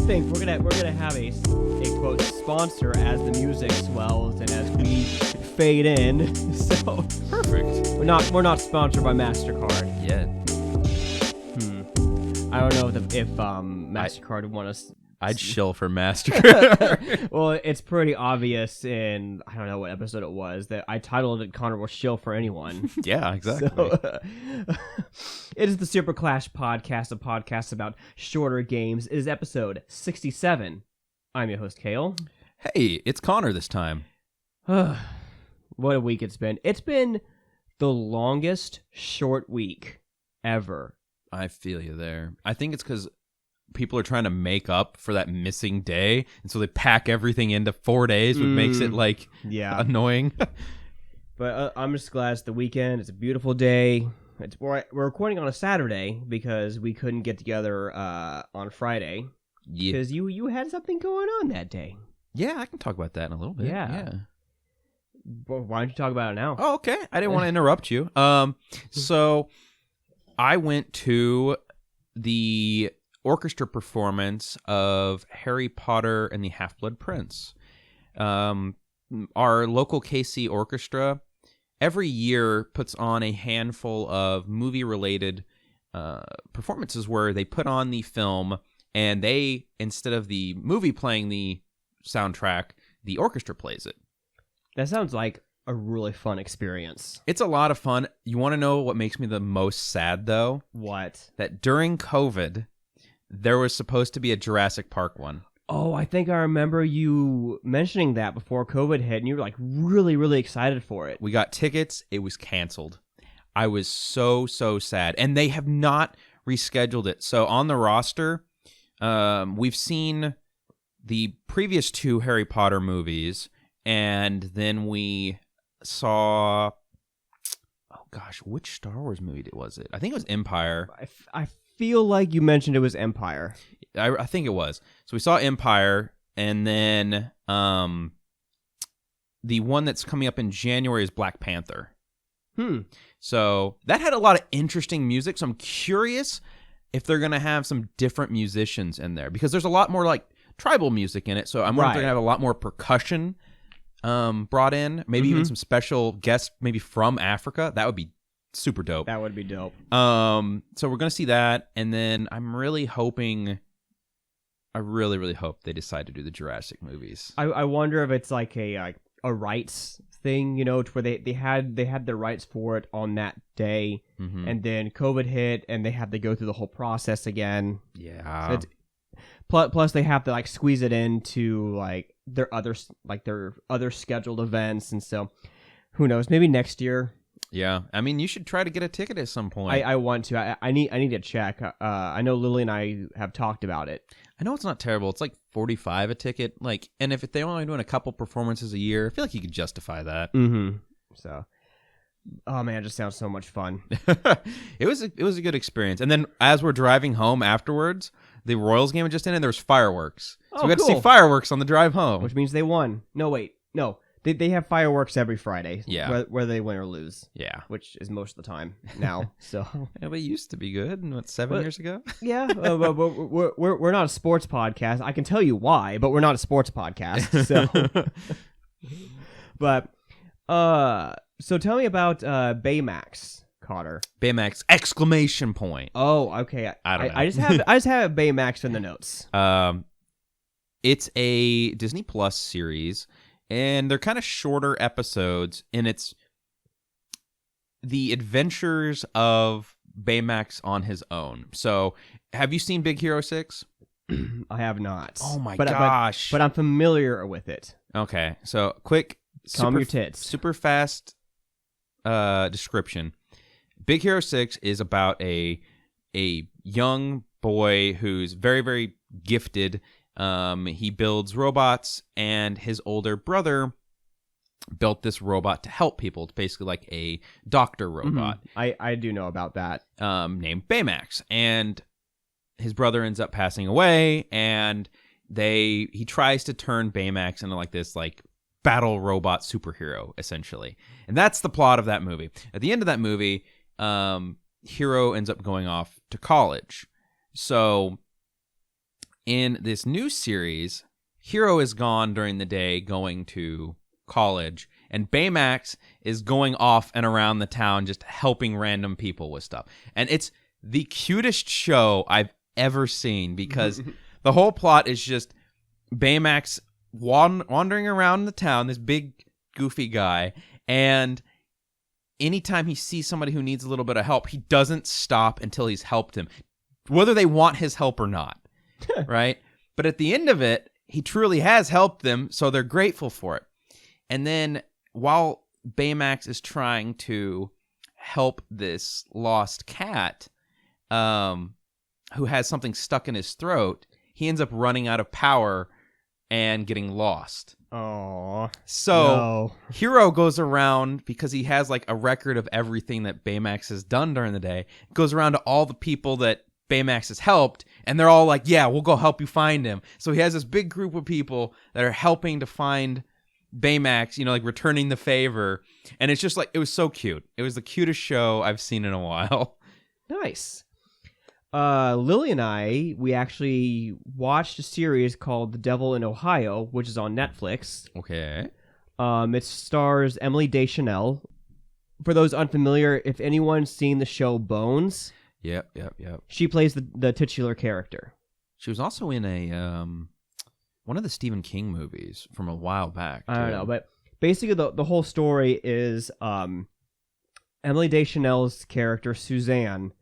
think we're gonna have a quote sponsor as the music swells and as we fade in. So perfect. We're not sponsored by MasterCard yet. I don't know if MasterCard would want us. I'd shill for MasterCard. Well, it's pretty obvious in, I don't know what episode it was, that I titled it Connor will shill for anyone. Yeah, exactly. So, it is the SuperClash podcast, a podcast about shorter games. It is episode 67. I'm your host, Kale. Hey, it's Connor this time. What a week it's been. It's been the longest short week ever. I feel you there. I think it's because people are trying to make up for that missing day, and so they pack everything into 4 days, which makes it annoying. But I'm just glad it's the weekend. It's a beautiful day. We're recording on a Saturday because we couldn't get together on Friday. Yeah, because you had something going on that day. Yeah, I can talk about that in a little bit. Yeah. Well, why don't you talk about it now? Oh, okay. I didn't want to interrupt you. So I went to the orchestra performance of Harry Potter and the Half-Blood Prince. Our local KC orchestra every year puts on a handful of movie-related performances where they put on the film and they, instead of the movie playing the soundtrack, the orchestra plays it. That sounds like a really fun experience. It's a lot of fun. You want to know what makes me the most sad, though? What? That during COVID, there was supposed to be a Jurassic Park one. Oh, I think I remember you mentioning that before COVID hit, and you were like really, really excited for it. We got tickets. It was canceled. I was so sad. And they have not rescheduled it. So on the roster, we've seen the previous 2 Harry Potter movies, and then we saw, oh gosh, which Star Wars movie was it? I think it was Empire. I feel like you mentioned it was Empire. I think it was. So we saw Empire, and then the one that's coming up in January is Black Panther. So that had a lot of interesting music, so I'm curious if they're going to have some different musicians in there, because there's a lot more like tribal music in it, so I'm wondering if they're going to have a lot more percussion brought in, maybe even some special guests maybe from Africa. That would be super dope. That would be dope. So we're going to see that, and then I'm really hoping, I really hope they decide to do the Jurassic movies. I wonder if it's like a rights thing, to where they had the rights for it on that day, and then COVID hit, and they have to go through the whole process again. Yeah. So plus they have to squeeze it into their other scheduled events, and so who knows? Maybe next year. Yeah, I mean, you should try to get a ticket at some point. I want to. I need to check. I know Lily and I have talked about it. I know it's not terrible. It's like $45 a ticket. And if they're only doing a couple performances a year, I feel like you could justify that. So, oh man, it just sounds so much fun. It was a good experience. And then as we're driving home afterwards, the Royals game had just ended. There was fireworks, so we got to see fireworks on the drive home, which means they won. No. They have fireworks every Friday, whether they win or lose. Yeah. Which is most of the time now. So yeah, but it used to be good. 7 years ago? Yeah. But we're not a sports podcast. I can tell you why, but we're not a sports podcast. So, but so tell me about Baymax, Connor. Baymax exclamation point. Oh, okay. I don't know. I just have Baymax in the notes. It's a Disney Plus series. And they're kind of shorter episodes, and it's the adventures of Baymax on his own. So, have you seen Big Hero 6? I have not. Oh my gosh. But I'm familiar with it. Okay, so quick, calm your tits. Super fast description. Big Hero 6 is about a young boy who's very, very gifted. He builds robots, and his older brother built this robot to help people. It's basically like a doctor robot. I do know about that. Named Baymax. And his brother ends up passing away, and he tries to turn Baymax into this battle robot superhero, essentially. And that's the plot of that movie. At the end of that movie, Hero ends up going off to college. So in this new series, Hero is gone during the day going to college, and Baymax is going off and around the town just helping random people with stuff. And it's the cutest show I've ever seen because the whole plot is just Baymax wandering around the town, this big goofy guy, and anytime he sees somebody who needs a little bit of help, he doesn't stop until he's helped him, whether they want his help or not, right? But at the end of it, he truly has helped them, so they're grateful for it. And then while Baymax is trying to help this lost cat who has something stuck in his throat, he ends up running out of power and getting lost. Oh, so Hero goes around because he has like a record of everything that Baymax has done during the day. Goes around to all the people that Baymax has helped, and they're all like, "Yeah, we'll go help you find him." So he has this big group of people that are helping to find Baymax, like returning the favor, and it's just like it was so cute. It was the cutest show I've seen in a while. Nice. Lily and we actually watched a series called The Devil in Ohio, which is on Netflix. Okay. It stars Emily Deschanel. For those unfamiliar, if anyone's seen the show Bones, yep. She plays the titular character. She was also in a one of the Stephen King movies from a while back, too. I don't know, but basically the whole story is Emily Deschanel's character Suzanne.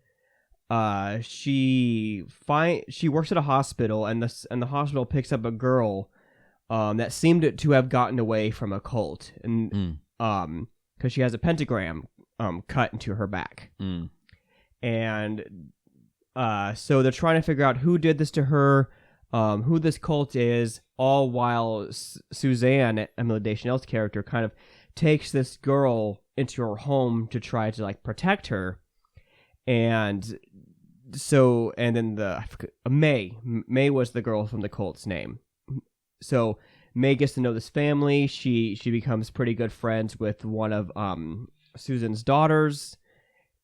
She works at a hospital, and the hospital picks up a girl that seemed to have gotten away from a cult, and because she has a pentagram cut into her back, and so they're trying to figure out who did this to her, who this cult is, all while Suzanne, Emily Deschanel's character, kind of takes this girl into her home to try to like protect her. And then May was the girl from the cult's name. So May gets to know this family. She becomes pretty good friends with one of Susan's daughters,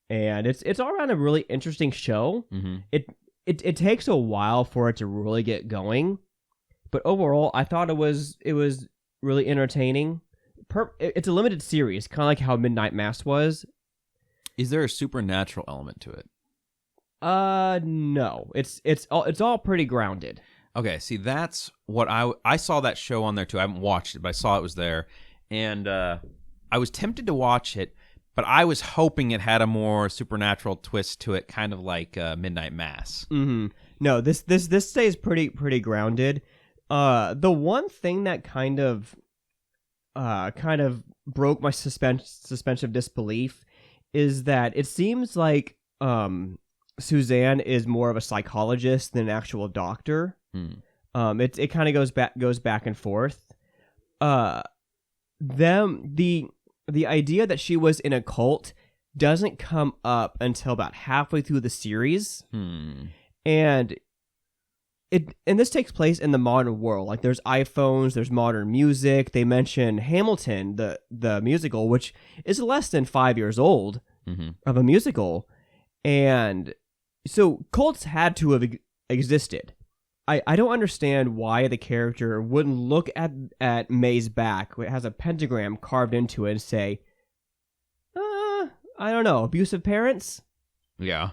and it's all around a really interesting show. Mm-hmm. It takes a while for it to really get going, but overall I thought it was really entertaining. It's a limited series, kind of like how Midnight Mass was. Is there a supernatural element to it? No. It's all pretty grounded. Okay, see, that's what I saw that show on there too. I haven't watched it, but I saw it was there, and I was tempted to watch it, but I was hoping it had a more supernatural twist to it, kind of like Midnight Mass. Mm-hmm. No, this stays pretty grounded. The one thing that kind of broke my suspension of disbelief is that it seems like Suzanne is more of a psychologist than an actual doctor. It kind of goes back and forth. The idea that she was in a cult doesn't come up until about halfway through the series, and this takes place in the modern world. Like there's iPhones, there's modern music. They mention Hamilton, the musical, which is less than 5 years old of a musical, and so cults had to have existed. I don't understand why the character wouldn't look at May's back, it has a pentagram carved into it, and say, I don't know, abusive parents? Yeah.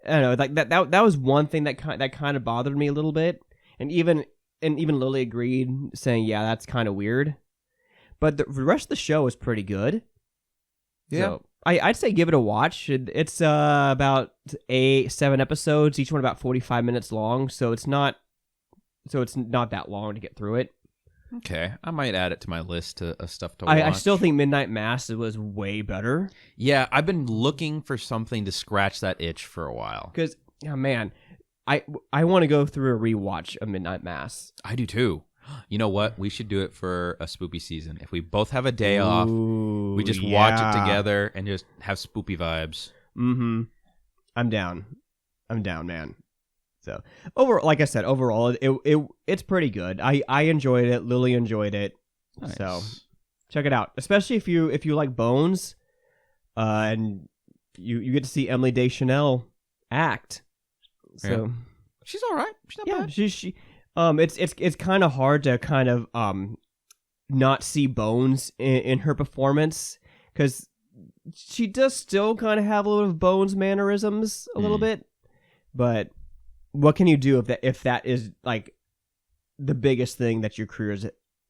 I don't know, like that was one thing that kind of bothered me a little bit, and even Lily agreed, saying, yeah, that's kind of weird. But the rest of the show is pretty good. Yeah. So I'd say give it a watch. It's about 7 episodes, each one about 45 minutes long, so it's not that long to get through it. Okay, I might add it to my list of stuff to watch. I still think Midnight Mass was way better. Yeah, I've been looking for something to scratch that itch for a while. Because, man, I want to go through a rewatch of Midnight Mass. I do too. You know what? We should do it for a spoopy season. If we both have a day off, we just watch it together and just have spoopy vibes. Mm-hmm. I'm down, man. So, like I said, overall, it's pretty good. I enjoyed it. Lily enjoyed it. Nice. So, check it out. Especially if you like Bones, and you get to see Emily Deschanel act. So, She's all right. She's not bad. she it's kind of hard to kind of not see Bones in her performance, because she does still kind of have a little of Bones mannerisms a little bit, but what can you do if that is like the biggest thing that your career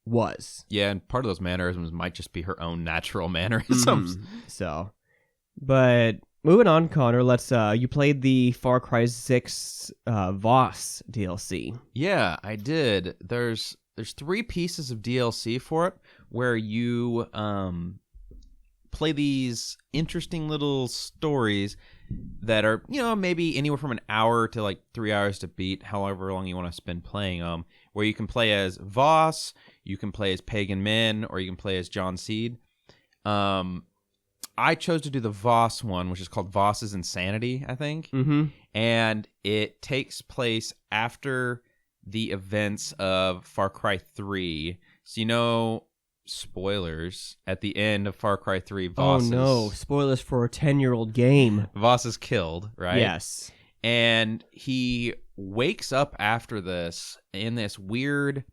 was? Yeah, and part of those mannerisms might just be her own natural mannerisms. So, but moving on, Connor, let's you played the Far Cry 6 Voss DLC. Yeah, I did. There's 3 pieces of DLC for it where you play these interesting little stories that are, maybe anywhere from an hour to like 3 hours to beat, however long you want to spend playing them, where you can play as Voss, you can play as Pagan Min, or you can play as John Seed. I chose to do the Voss one, which is called Voss's Insanity, I think. Mm-hmm. And it takes place after the events of Far Cry 3. So, spoilers, at the end of Far Cry 3, Voss spoilers for a 10-year-old game. Voss is killed, right? Yes. And he wakes up after this in this weird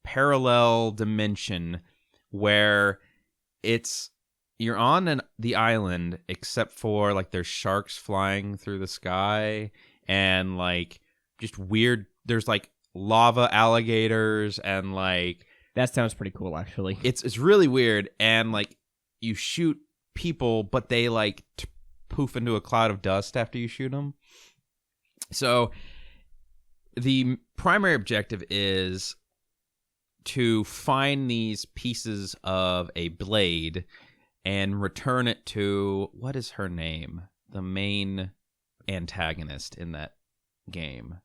parallel dimension where you're on the island, except for like there's sharks flying through the sky and like just weird, there's like lava alligators and like that sounds pretty cool, actually. It's really weird, and like you shoot people, but they like poof into a cloud of dust after you shoot them. So the primary objective is to find these pieces of a blade and return it to, what is her name? The main antagonist in that game.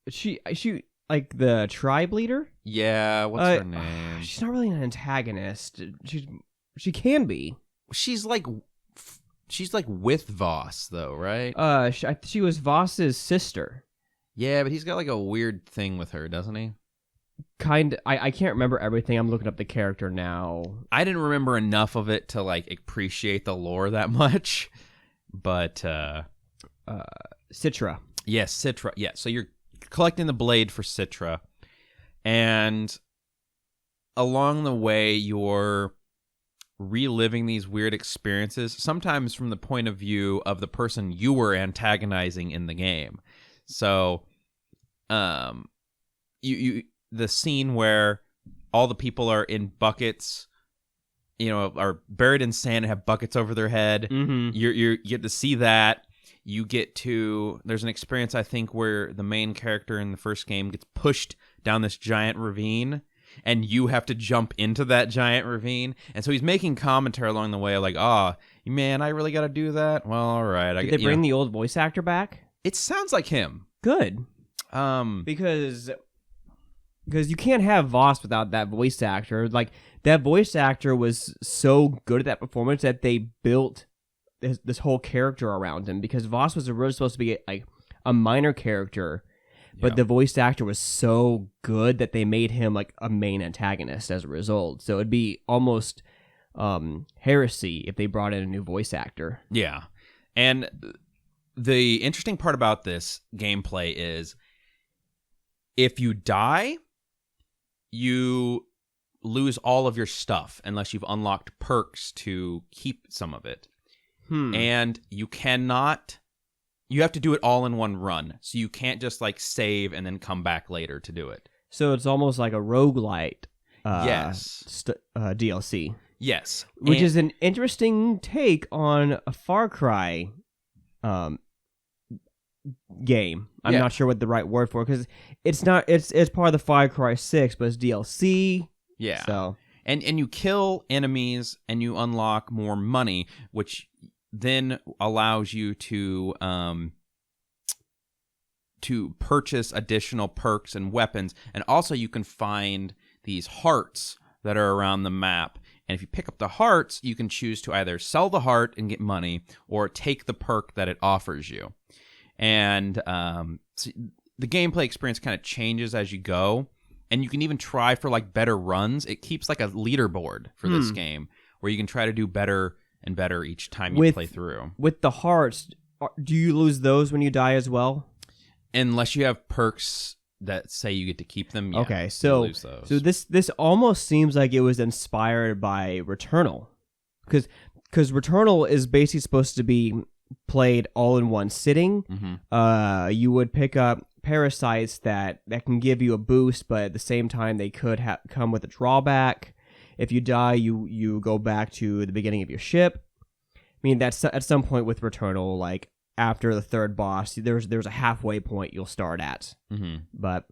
She like the tribe leader? Yeah, what's her name? She's not really an antagonist. She can be. She's like with Voss though, right? She was Voss's sister. Yeah, but he's got like a weird thing with her, doesn't he? I can't remember everything. I'm looking up the character now. I didn't remember enough of it to like appreciate the lore that much. But Citra. Yes, Citra. Yeah, so you're collecting the blade for Citra, and along the way you're reliving these weird experiences, sometimes from the point of view of the person you were antagonizing in the game. So you the scene where all the people are in buckets, are buried in sand and have buckets over their head. Mm-hmm. You get to see that. There's an experience, I think, where the main character in the first game gets pushed down this giant ravine, and you have to jump into that giant ravine. And so he's making commentary along the way, like, man, I really got to do that? Well, all right. Did they bring the old voice actor back? It sounds like him. Good. Because you can't have Voss without that voice actor. Like, that voice actor was so good at that performance that they built this whole character around him, because Voss was originally supposed to be like a minor character, but the voice actor was so good that they made him like a main antagonist as a result. So it'd be almost heresy if they brought in a new voice actor. Yeah. And the interesting part about this gameplay is if you die, you lose all of your stuff unless you've unlocked perks to keep some of it. And you have to do it all in one run. So you can't just like save and then come back later to do it. So it's almost like a roguelite DLC. Yes. Which is an interesting take on a Far Cry game. I'm not sure what the right word for it, because it's part of the Far Cry 6, but it's DLC. Yeah. So and you kill enemies and you unlock more money, which then allows you to purchase additional perks and weapons. And also you can find these hearts that are around the map. And if you pick up the hearts, you can choose to either sell the heart and get money or take the perk that it offers you. And so the gameplay experience kind of changes as you go. And you can even try for like better runs. It keeps like a leaderboard for this game where you can try to do better and better each time you play through. With the hearts, do you lose those when you die as well? Unless you have perks that say you get to keep them. Yeah, okay, you so lose those. so this almost seems like it was inspired by Returnal, because Returnal is basically supposed to be played all in one sitting. You would pick up parasites that can give you a boost, but at the same time they could come with a drawback. If you die, you go back to the beginning of your ship. I mean, that's at some point with Returnal, like after the third boss, there's a halfway point you'll start at. But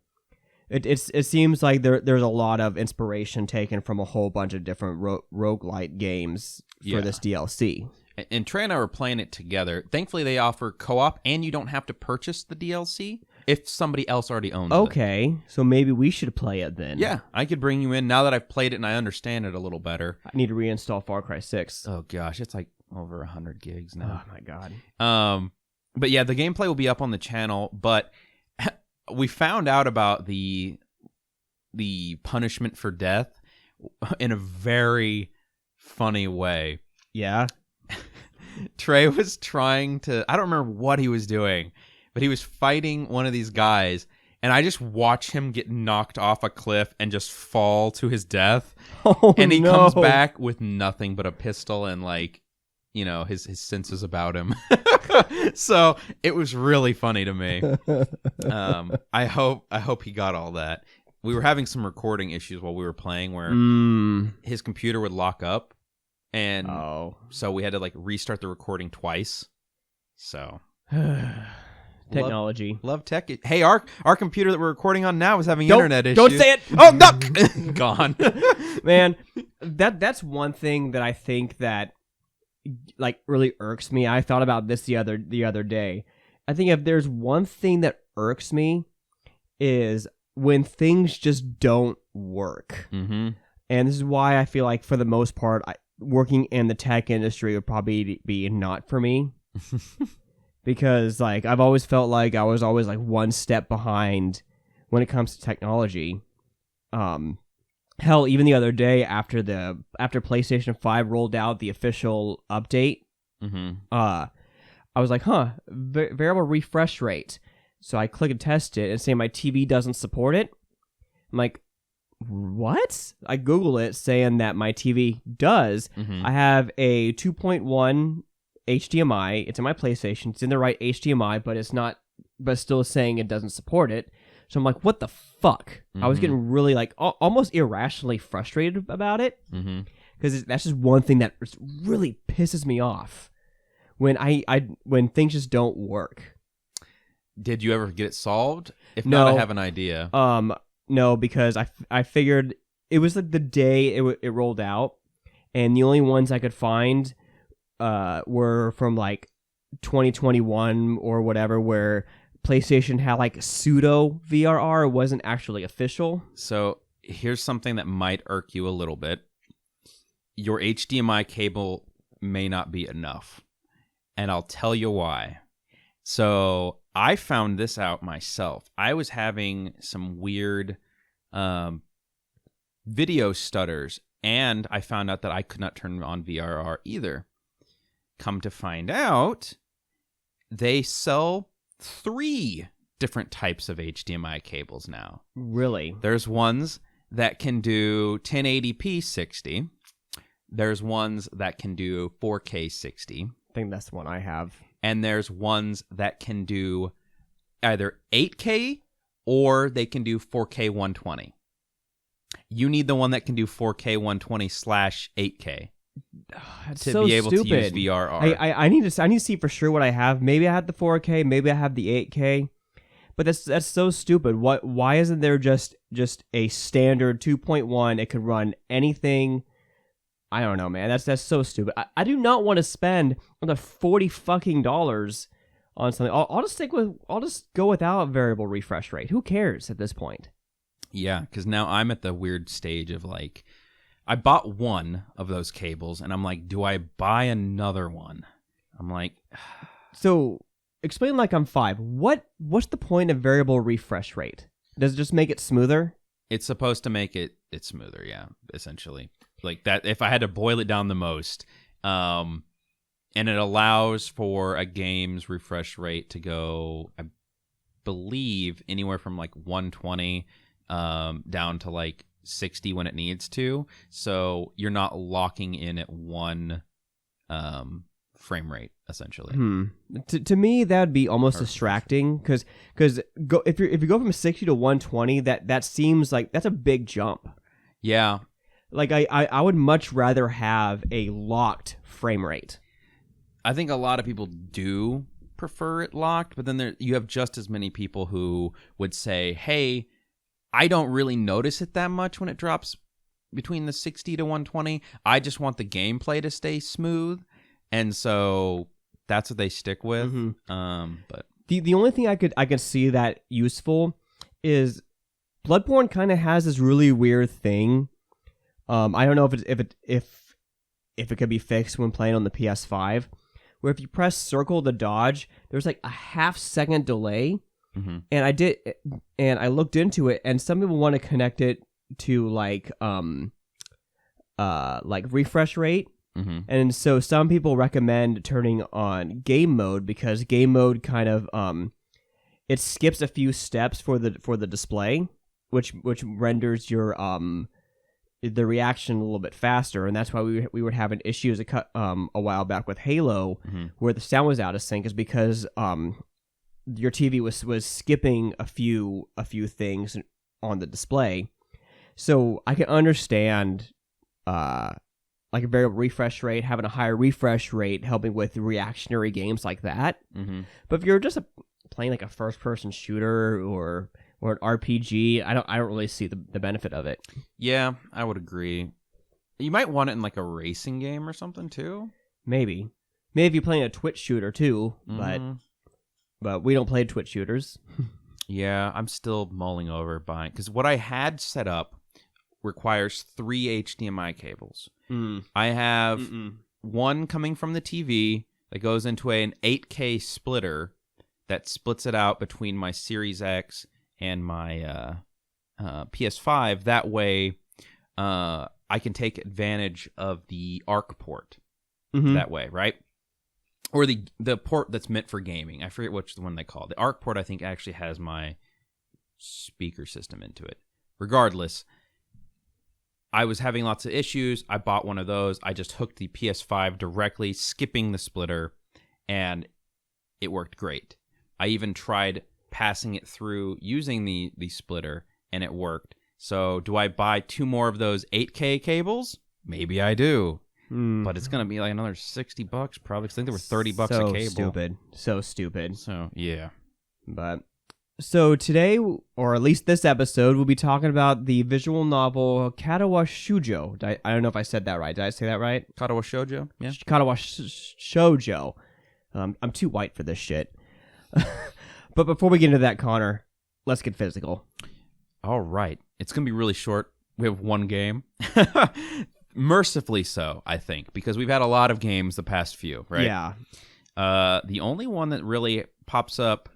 it seems like there's a lot of inspiration taken from a whole bunch of different roguelite games for this DLC. And Trey and I were playing it together. Thankfully, they offer co-op, and you don't have to purchase the DLC if somebody else already owns it. Okay, so maybe we should play it then. Yeah, I could bring you in now that I've played it and I understand it a little better. I need to reinstall Far Cry 6. Oh gosh, it's like over 100 gigs now. Oh my god. But yeah, the gameplay will be up on the channel, but we found out about the punishment for death in a very funny way. Yeah. Trey was trying to, I don't remember what he was doing, but he was fighting one of these guys, and I just watch him get knocked off a cliff and just fall to his death. Oh, and he no. comes back with nothing but a pistol and, like, you know, his senses about him. So it was really funny to me. I hope he got all that. We were having some recording issues while we were playing where his computer would lock up. And so we had to like restart the recording twice. So technology. Love tech. Hey, our computer that we're recording on now is having internet issues. Don't say it. Oh no, gone. Man, that's one thing that I think that like really irks me. I thought about this the other day. I think if there's one thing that irks me is when things just don't work. And this is why I feel like for the most part, working in the tech industry would probably be not for me. Because like I've always felt like I was always like one step behind when it comes to technology. Hell, even the other day after PlayStation 5 rolled out the official update, I was like, variable refresh rate. So I click and test it and say my TV doesn't support it. I'm like, what? I Google it saying that my TV does. I have a 2.1 HDMI. It's in my PlayStation. It's in the right HDMI, but it's not. But still saying it doesn't support it. So I'm like, what the fuck? I was getting really like almost irrationally frustrated about it because that's just one thing that really pisses me off when when things just don't work. Did you ever get it solved? If No. not, I have an idea. No, because I figured it was like the day it rolled out, and the only ones I could find were from like 2021 or whatever, where PlayStation had like pseudo VRR. It wasn't actually official. So here's something that might irk you a little bit. Your HDMI cable may not be enough, and I'll tell you why. So I found this out myself. I was having some weird video stutters, and I found out that I could not turn on VRR either. Come to find out, they sell 3 different types of HDMI cables now. Really? There's ones that can do 1080p 60. There's ones that can do 4K 60. I think that's the one I have. And there's ones that can do either 8K or they can do 4K 120. You need the one that can do 4K 120/8K to so be able stupid. to use VRR. I need to see for sure what I have. Maybe I have the 4K, maybe I have the 8K. But that's so stupid. Why isn't there just a standard 2.1? It could run anything. I don't know, man. That's so stupid. I do not want to spend another $40 on something. I'll just go without variable refresh rate. Who cares at this point? Yeah, because now I'm at the weird stage of like, I bought one of those cables, and I'm like, do I buy another one? I'm like, so explain like I'm 5. What's the point of variable refresh rate? Does it just make it smoother? It's supposed to make it smoother, yeah, essentially. Like that, if I had to boil it down the most, and it allows for a game's refresh rate to go, I believe, anywhere from like 120 down to like 60 when it needs to. So you're not locking in at one frame rate, essentially. To me, that would be almost distracting because if you go from 60 to 120, that seems like that's a big jump. Yeah. Like I would much rather have a locked frame rate. I think a lot of people do prefer it locked, but then you have just as many people who would say, hey, I don't really notice it that much when it drops between the 60 to 120. I just want the gameplay to stay smooth. And so that's what they stick with. But the only thing I could see that useful is Bloodborne kind of has this really weird thing. I don't know if it could be fixed when playing on the PS5, where if you press circle to dodge, there's like a half-second delay. And I looked into it, and some people want to connect it to like refresh rate. And so some people recommend turning on game mode because game mode kind of it skips a few steps for the display, which renders your the reaction a little bit faster, and that's why we were having issues a while back with Halo where the sound was out of sync, is because your TV was skipping a few things on the display. So I can understand like a variable refresh rate, having a higher refresh rate, helping with reactionary games like that. But if you're just playing like a first-person shooter or an RPG, I don't really see the benefit of it. Yeah, I would agree. You might want it in like a racing game or something too. Maybe if you're playing a Twitch shooter too, but we don't play Twitch shooters. Yeah, I'm still mulling over buying, because what I had set up requires 3 HDMI cables. I have one coming from the TV that goes into an 8K splitter that splits it out between my Series X and my PS5. That way, I can take advantage of the ARC port that way, right? Or the port that's meant for gaming. I forget which one they call it. The ARC port, I think, actually has my speaker system into it. Regardless, I was having lots of issues. I bought one of those. I just hooked the PS5 directly, skipping the splitter, and it worked great. I even tried passing it through using the splitter, and it worked. So do I buy 2 more of those 8K cables? Maybe I do. But it's going to be like another $60 probably. I think they were $30 a cable. So stupid. So, yeah. But so today, or at least this episode, we'll be talking about the visual novel Katawa Shoujo. I don't know if I said that right. Did I say that right? Katawa Shoujo? Yeah. Katawa Shoujo. I'm too white for this shit. But before we get into that, Connor, let's get physical. All right. It's going to be really short. We have one game. Mercifully so, I think, because we've had a lot of games the past few, right? Yeah. The only one that really pops up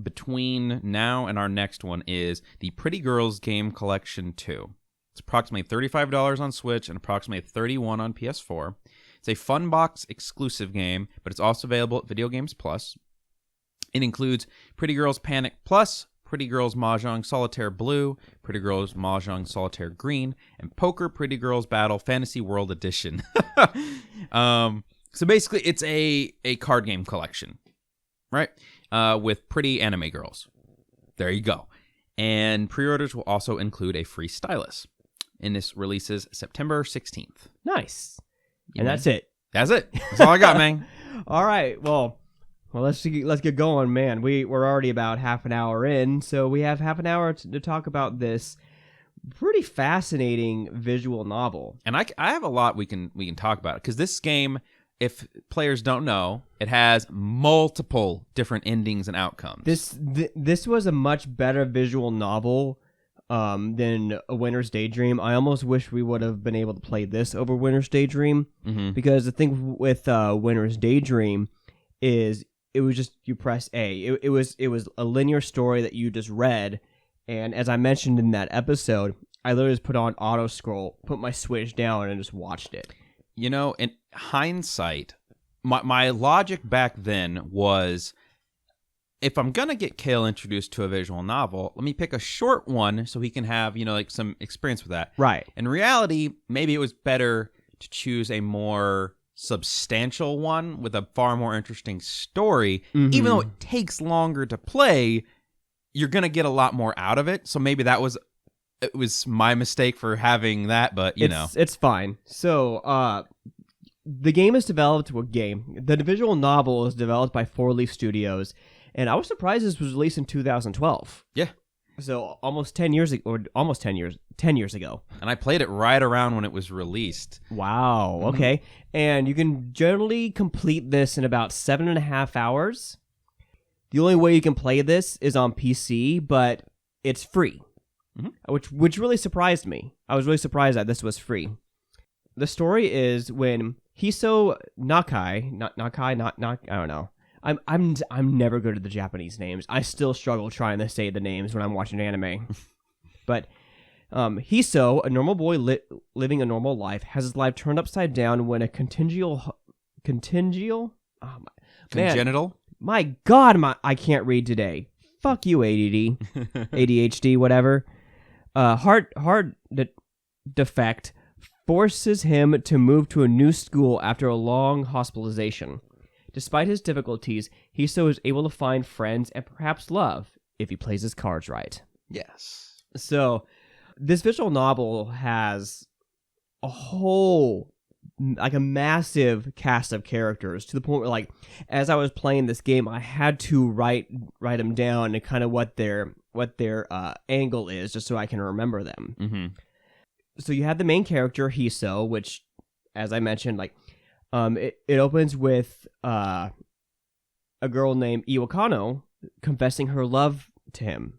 between now and our next one is the Pretty Girls Game Collection 2. It's approximately $35 on Switch and approximately $31 on PS4. It's a Funbox exclusive game, but it's also available at Video Games Plus. It includes Pretty Girls Panic Plus, Pretty Girls Mahjong Solitaire Blue, Pretty Girls Mahjong Solitaire Green, and Poker Pretty Girls Battle Fantasy World Edition. So basically, it's a card game collection, right? With pretty anime girls. There you go. And pre-orders will also include a free stylus. And this releases September 16th. Nice. Yeah, and man. that's it. That's it. That's all I got, man. All right. Well, let's get going, man. We're already about half an hour in, so we have half an hour to talk about this pretty fascinating visual novel. And I have a lot we can talk about, because this game, if players don't know, it has multiple different endings and outcomes. This was a much better visual novel than A Winter's Daydream. I almost wish we would have been able to play this over Winter's Daydream, because the thing with Winter's Daydream is it was just you press A. It was a linear story that you just read, and as I mentioned in that episode, I literally just put on auto scroll, put my Switch down, and just watched it. You know, in hindsight, my logic back then was, if I'm going to get Kale introduced to a visual novel, let me pick a short one so he can have, like some experience with that. Right. In reality, maybe it was better to choose a more substantial one with a far more interesting story. Even though it takes longer to play, you're going to get a lot more out of it. So maybe it was my mistake for having that, but it's fine. So, the game is developed. The visual novel is developed by 4 Leaf Studios, and I was surprised this was released in 2012. Yeah. So almost 10 years ago, or almost 10 years ago. And I played it right around when it was released. Wow. Okay. And you can generally complete this in about 7.5 hours. The only way you can play this is on PC, but it's free, which really surprised me. I was really surprised that this was free. The story is when Hiso Nakai, I don't know. I'm never good at the Japanese names. I still struggle trying to say the names when I'm watching anime. But Hiso, a normal boy living a normal life, has his life turned upside down when a congenital? My God, I can't read today. Fuck you, ADD, ADHD, whatever. Heart defect forces him to move to a new school after a long hospitalization. Despite his difficulties, Hiso is able to find friends and perhaps love if he plays his cards right. Yes. So, this visual novel has a whole, a massive cast of characters to the point where, as I was playing this game, I had to write them down and kind of what their angle is, just so I can remember them. Mm-hmm. So you have the main character, Hiso, which, as I mentioned, it opens with a girl named Iwakano confessing her love to him.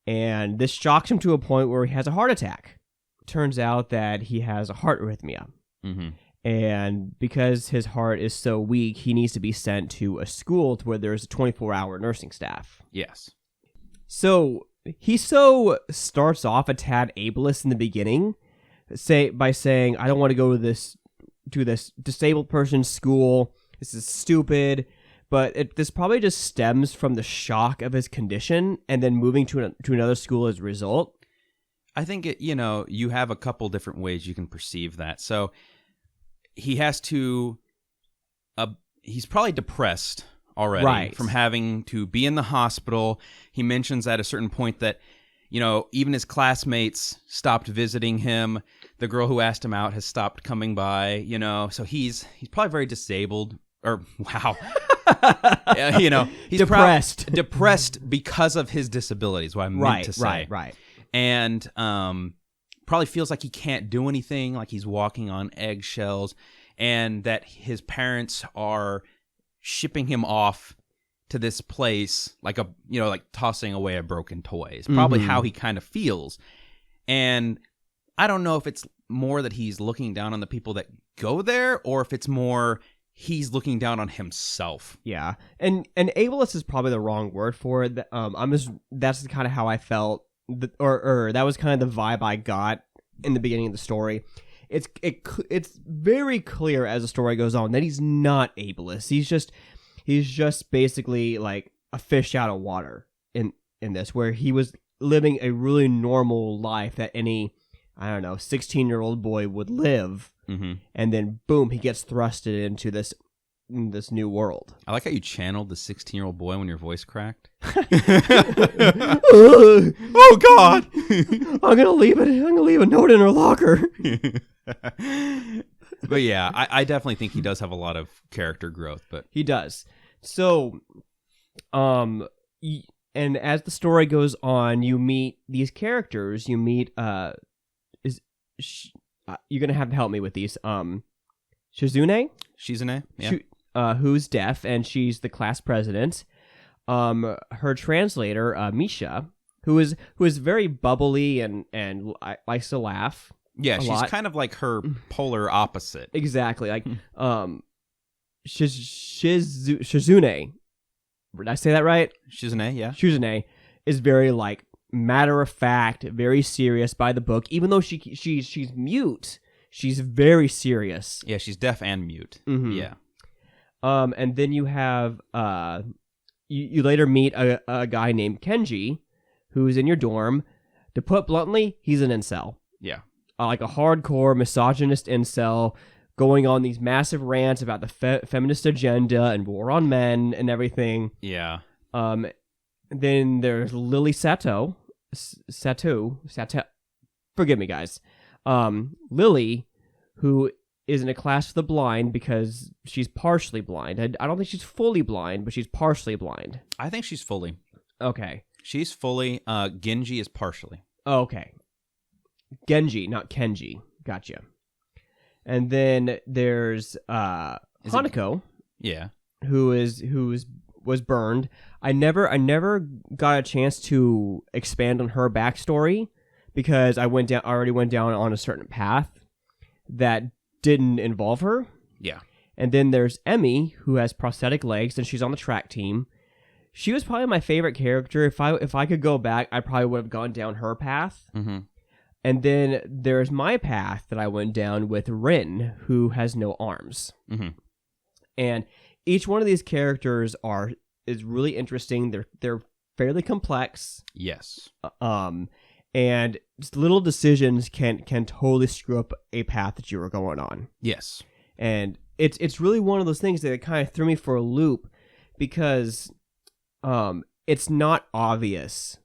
And this shocks him to a point where he has a heart attack. Turns out that he has a heart arrhythmia. Mm-hmm. And because his heart is so weak, he needs to be sent to a school where there's a 24-hour nursing staff. Yes. So Hiso starts off a tad ableist in the beginning, by saying, I don't want to go to this disabled person's school. This is stupid. But this probably just stems from the shock of his condition and then moving to another school as a result. I think you have a couple different ways you can perceive that. So he has to, he's probably depressed already from having to be in the hospital. He mentions at a certain point that, even his classmates stopped visiting him. The girl who asked him out has stopped coming by, so he's probably very disabled. Or, wow. He's depressed. Depressed because of his disabilities, what I meant to say. Right. And probably feels like he can't do anything, like he's walking on eggshells, and that his parents are shipping him off to this place like tossing away a broken toy. It's probably how he kind of feels. And I don't know if it's more that he's looking down on the people that go there, or if it's more he's looking down on himself. Yeah. And ableist is probably the wrong word for it. That's kind of how I felt, or that was kind of the vibe I got in the beginning of the story. It's very clear as the story goes on that he's not ableist. He's just basically like a fish out of water in this, where he was living a really normal life that any, 16-year-old boy would live. Mm-hmm. And then, boom, he gets thrusted into this new world. I like how you channeled the 16-year-old boy when your voice cracked. Oh, God! I'm gonna leave a note in her locker. But yeah, I definitely think he does have a lot of character growth. But he does. So, and as the story goes on, you meet these characters. You meet you're gonna have to help me with these. Shizune, yeah. Who's deaf, and she's the class president. Her translator, Misha, who is very bubbly and likes to laugh. Yeah, she's kind of like her polar opposite. Exactly, like Shizune. Did I say that right? Shizune, yeah. Shizune is very matter of fact, very serious by the book. Even though she's mute, she's very serious. Yeah, she's deaf and mute. Mm-hmm. Yeah. And then you have you later meet a guy named Kenji, who's in your dorm. To put bluntly, he's an incel. Yeah. Like a hardcore misogynist incel, going on these massive rants about the feminist agenda and war on men and everything. Yeah. Then there's Lily Sato. Forgive me, guys. Lily, who is in a class for the blind because she's partially blind. I don't think she's fully blind, but she's partially blind. I think she's fully. Okay. She's fully. Genji is partially. Okay. Genji, not Kenji. Gotcha. And then there's Hanako. Yeah. Who was burned. I never got a chance to expand on her backstory because I already went down on a certain path that didn't involve her. Yeah. And then there's Emmy, who has prosthetic legs, and she's on the track team. She was probably my favorite character. If I could go back, I probably would have gone down her path. Mm-hmm. And then there's my path that I went down with Rin, who has no arms. Mm-hmm. And each one of these characters is really interesting. They're fairly complex. Yes. And just little decisions can totally screw up a path that you were going on. Yes. And it's really one of those things that kind of threw me for a loop because it's not obvious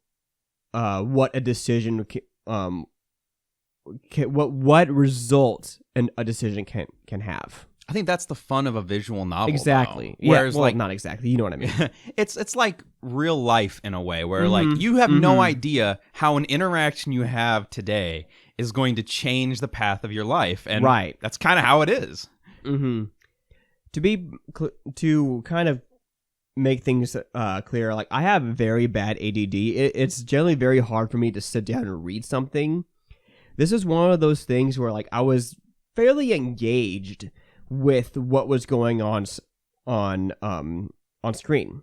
what a decision what result a decision can have. I think that's the fun of a visual novel. Exactly. Though. Whereas, well, not exactly. You know what I mean. it's like real life in a way, where like you have no idea how an interaction you have today is going to change the path of your life, and that's kind of how it is. Mm-hmm. To kind of make things clear, like I have very bad ADD. It's generally very hard for me to sit down and read something. This is one of those things where like I was fairly engaged with what was going on screen.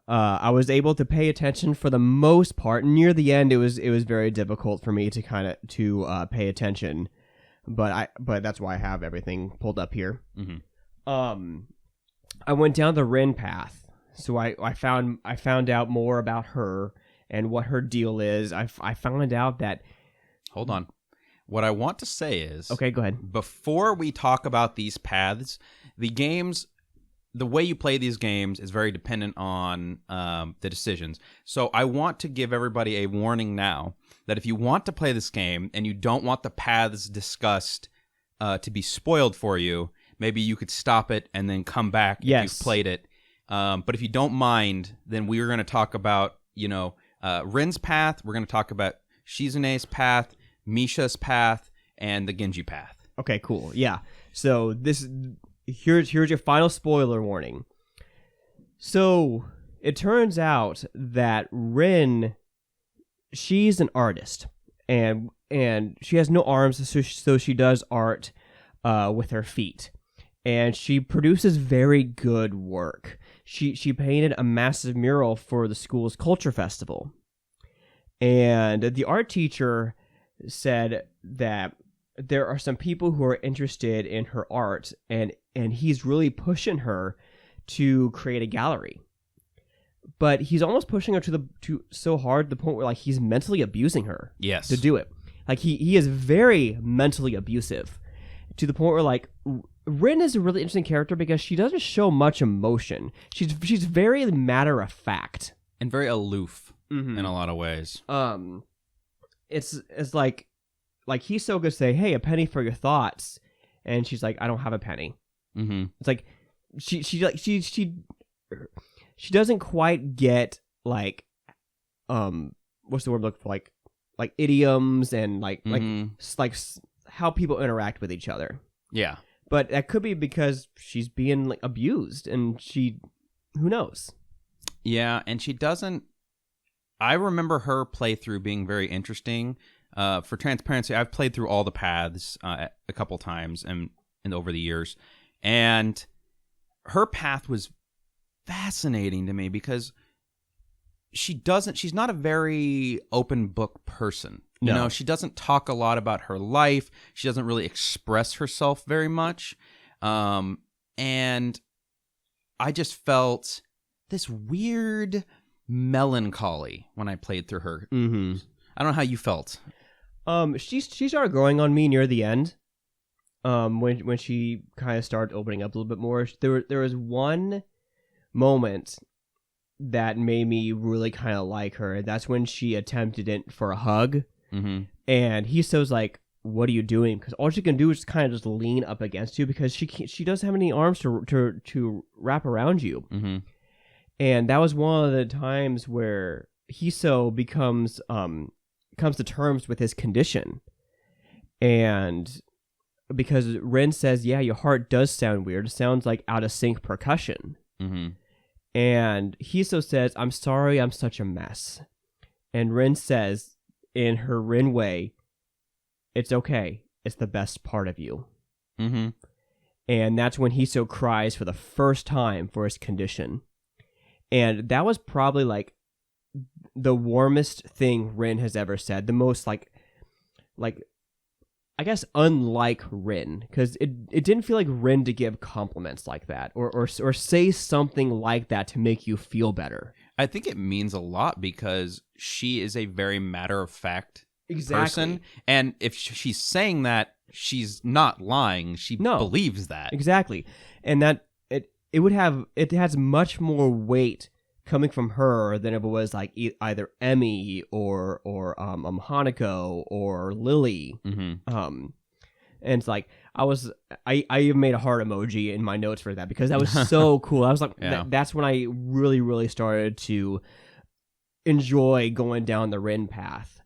I was able to pay attention for the most part. Near the end, it was very difficult for me to pay attention, but that's why I have everything pulled up here. Mm-hmm. I went down the Rin path, so I found out more about her and what her deal is. I found out that. Hold on. What I want to say is... Okay, go ahead. Before we talk about these paths, the way you play these games is very dependent on the decisions. So I want to give everybody a warning now that if you want to play this game and you don't want the paths discussed to be spoiled for you, maybe you could stop it and then come back if you've played it. But if you don't mind, then we're going to talk about, Rin's path. We're going to talk about Shizune's path, Misha's path, and the Genji path. Okay, cool. Yeah. So here's your final spoiler warning. So it turns out that Rin, she's an artist, and she has no arms, so she does art with her feet, and she produces very good work. She painted a massive mural for the school's culture festival, and the art teacher said that there are some people who are interested in her art, and he's really pushing her to create a gallery. But he's almost pushing her to so hard to the point where like he's mentally abusing her. Yes. To do it. Like he is very mentally abusive to the point where like Rin is a really interesting character because she doesn't show much emotion. She's very matter of fact and very aloof in a lot of ways. It's like he's so good to say, "Hey, a penny for your thoughts," and she's like, "I don't have a penny." Mm-hmm. It's like she doesn't quite get like what's the word I'm looking for, like idioms and like how people interact with each other. Yeah, but that could be because she's being like abused, and who knows? Yeah, and she doesn't. I remember her playthrough being very interesting. For transparency, I've played through all the paths a couple times and over the years, and her path was fascinating to me because she's not a very open book person. No. She doesn't talk a lot about her life. She doesn't really express herself very much. And I just felt this weird melancholy when I played through her. Mm-hmm. I don't know how you felt. She started growing on me near the end. When she kind of started opening up a little bit more, there was one moment that made me really kind of like her. That's when she attempted it for a hug, and Hiso's like, "What are you doing?" Because all she can do is kind of just lean up against you because she doesn't have any arms to wrap around you. And that was one of the times where Hiso comes to terms with his condition, and because Rin says, "Yeah, your heart does sound weird. It sounds like out of sync percussion." And Hiso says, "I'm sorry, I'm such a mess." And Rin says, in her Rin way, "It's okay. It's the best part of you." And that's when Hiso cries for the first time for his condition. And that was probably like the warmest thing Rin has ever said. The most like I guess unlike Rin, because it didn't feel like Rin to give compliments like that or say something like that to make you feel better. I think it means a lot because she is a very matter-of-fact person. And if she's saying that, she's not lying. She believes that. Exactly. And that it has much more weight coming from her than if it was like either Emmy or Hanako or Lily. And it's like I even made a heart emoji in my notes for that because that was so cool. I was like, that's when I really, really started to enjoy going down the Rin path.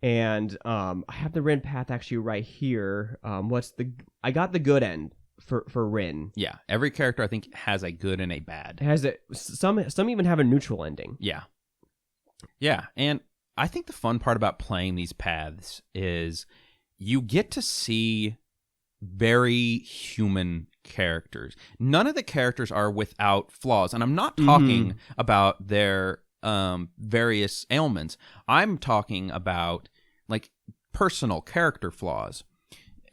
And I have the Rin path actually right here. I got the good end for Rin. Yeah, every character I think has a good and a bad. It has some even have a neutral ending. Yeah, and I think the fun part about playing these paths is you get to see very human characters. None of the characters are without flaws, and I'm not talking about their various ailments. I'm talking about like personal character flaws.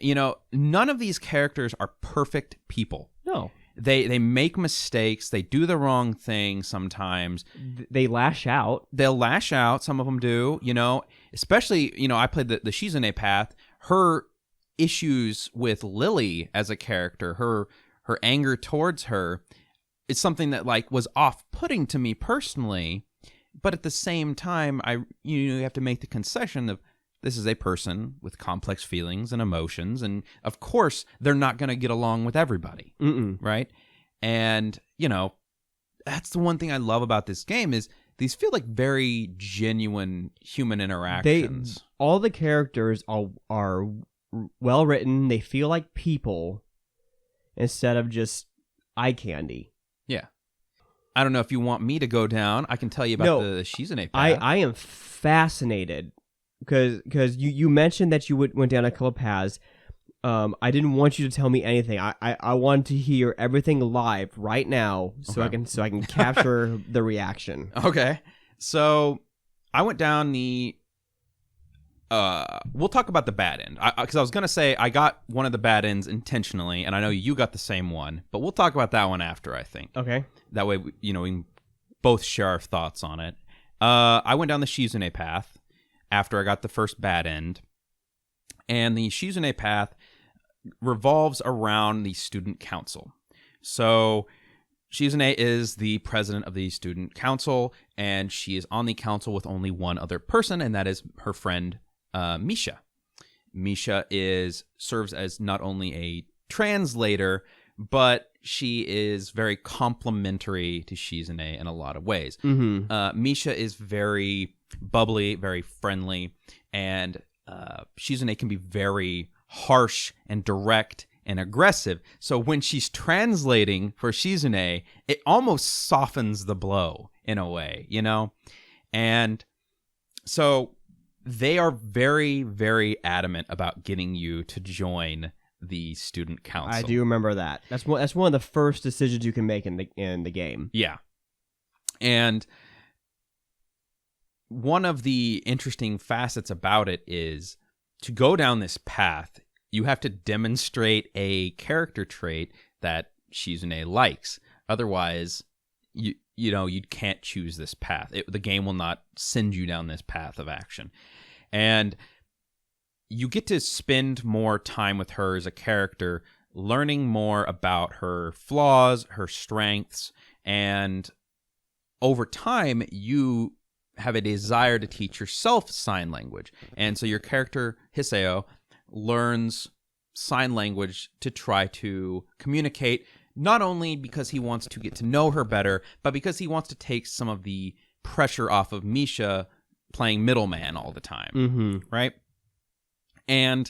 You know, none of these characters are perfect people. No. They make mistakes. They do the wrong thing sometimes. They lash out. They'll lash out. Some of them do, you know. Especially, you know, I played the Shizune path. Her issues with Lily as a character, her anger towards her, is something that, like, was off-putting to me personally. But at the same time, you have to make the concession of, this is a person with complex feelings and emotions, and of course, they're not going to get along with everybody, right? And, you know, that's the one thing I love about this game is these feel like very genuine human interactions. All the characters are well written. They feel like people instead of just eye candy. Yeah. I don't know if you want me to go down. I can tell you about the Shizune path. I am fascinated. Because you mentioned that you went down a couple paths. I didn't want you to tell me anything. I want to hear everything live right now so I can capture the reaction. Okay. So I went down the we'll talk about the bad end. Because I was going to say I got one of the bad ends intentionally, and I know you got the same one, but we'll talk about that one after, I think. Okay. That way, we can both share our thoughts on it. I went down the Shizune path after I got the first bad end. And the Shizune path revolves around the student council. So Shizune is the president of the student council, and she is on the council with only one other person, and that is her friend Misha. Misha serves as not only a translator, but she is very complimentary to Shizune in a lot of ways. Misha is very bubbly, very friendly, and Shizune can be very harsh and direct and aggressive. So when she's translating for Shizune, it almost softens the blow in a way, you know? And so they are very, very adamant about getting you to join the student council. I do remember that. That's one of the first decisions you can make in the game. Yeah. And one of the interesting facets about it is to go down this path, you have to demonstrate a character trait that Shizune likes. Otherwise, you you can't choose this path. The game will not send you down this path of action. And you get to spend more time with her as a character, learning more about her flaws, her strengths, and over time, you have a desire to teach yourself sign language. And so your character, Hiseo, learns sign language to try to communicate, not only because he wants to get to know her better, but because he wants to take some of the pressure off of Misha playing middleman all the time, right? And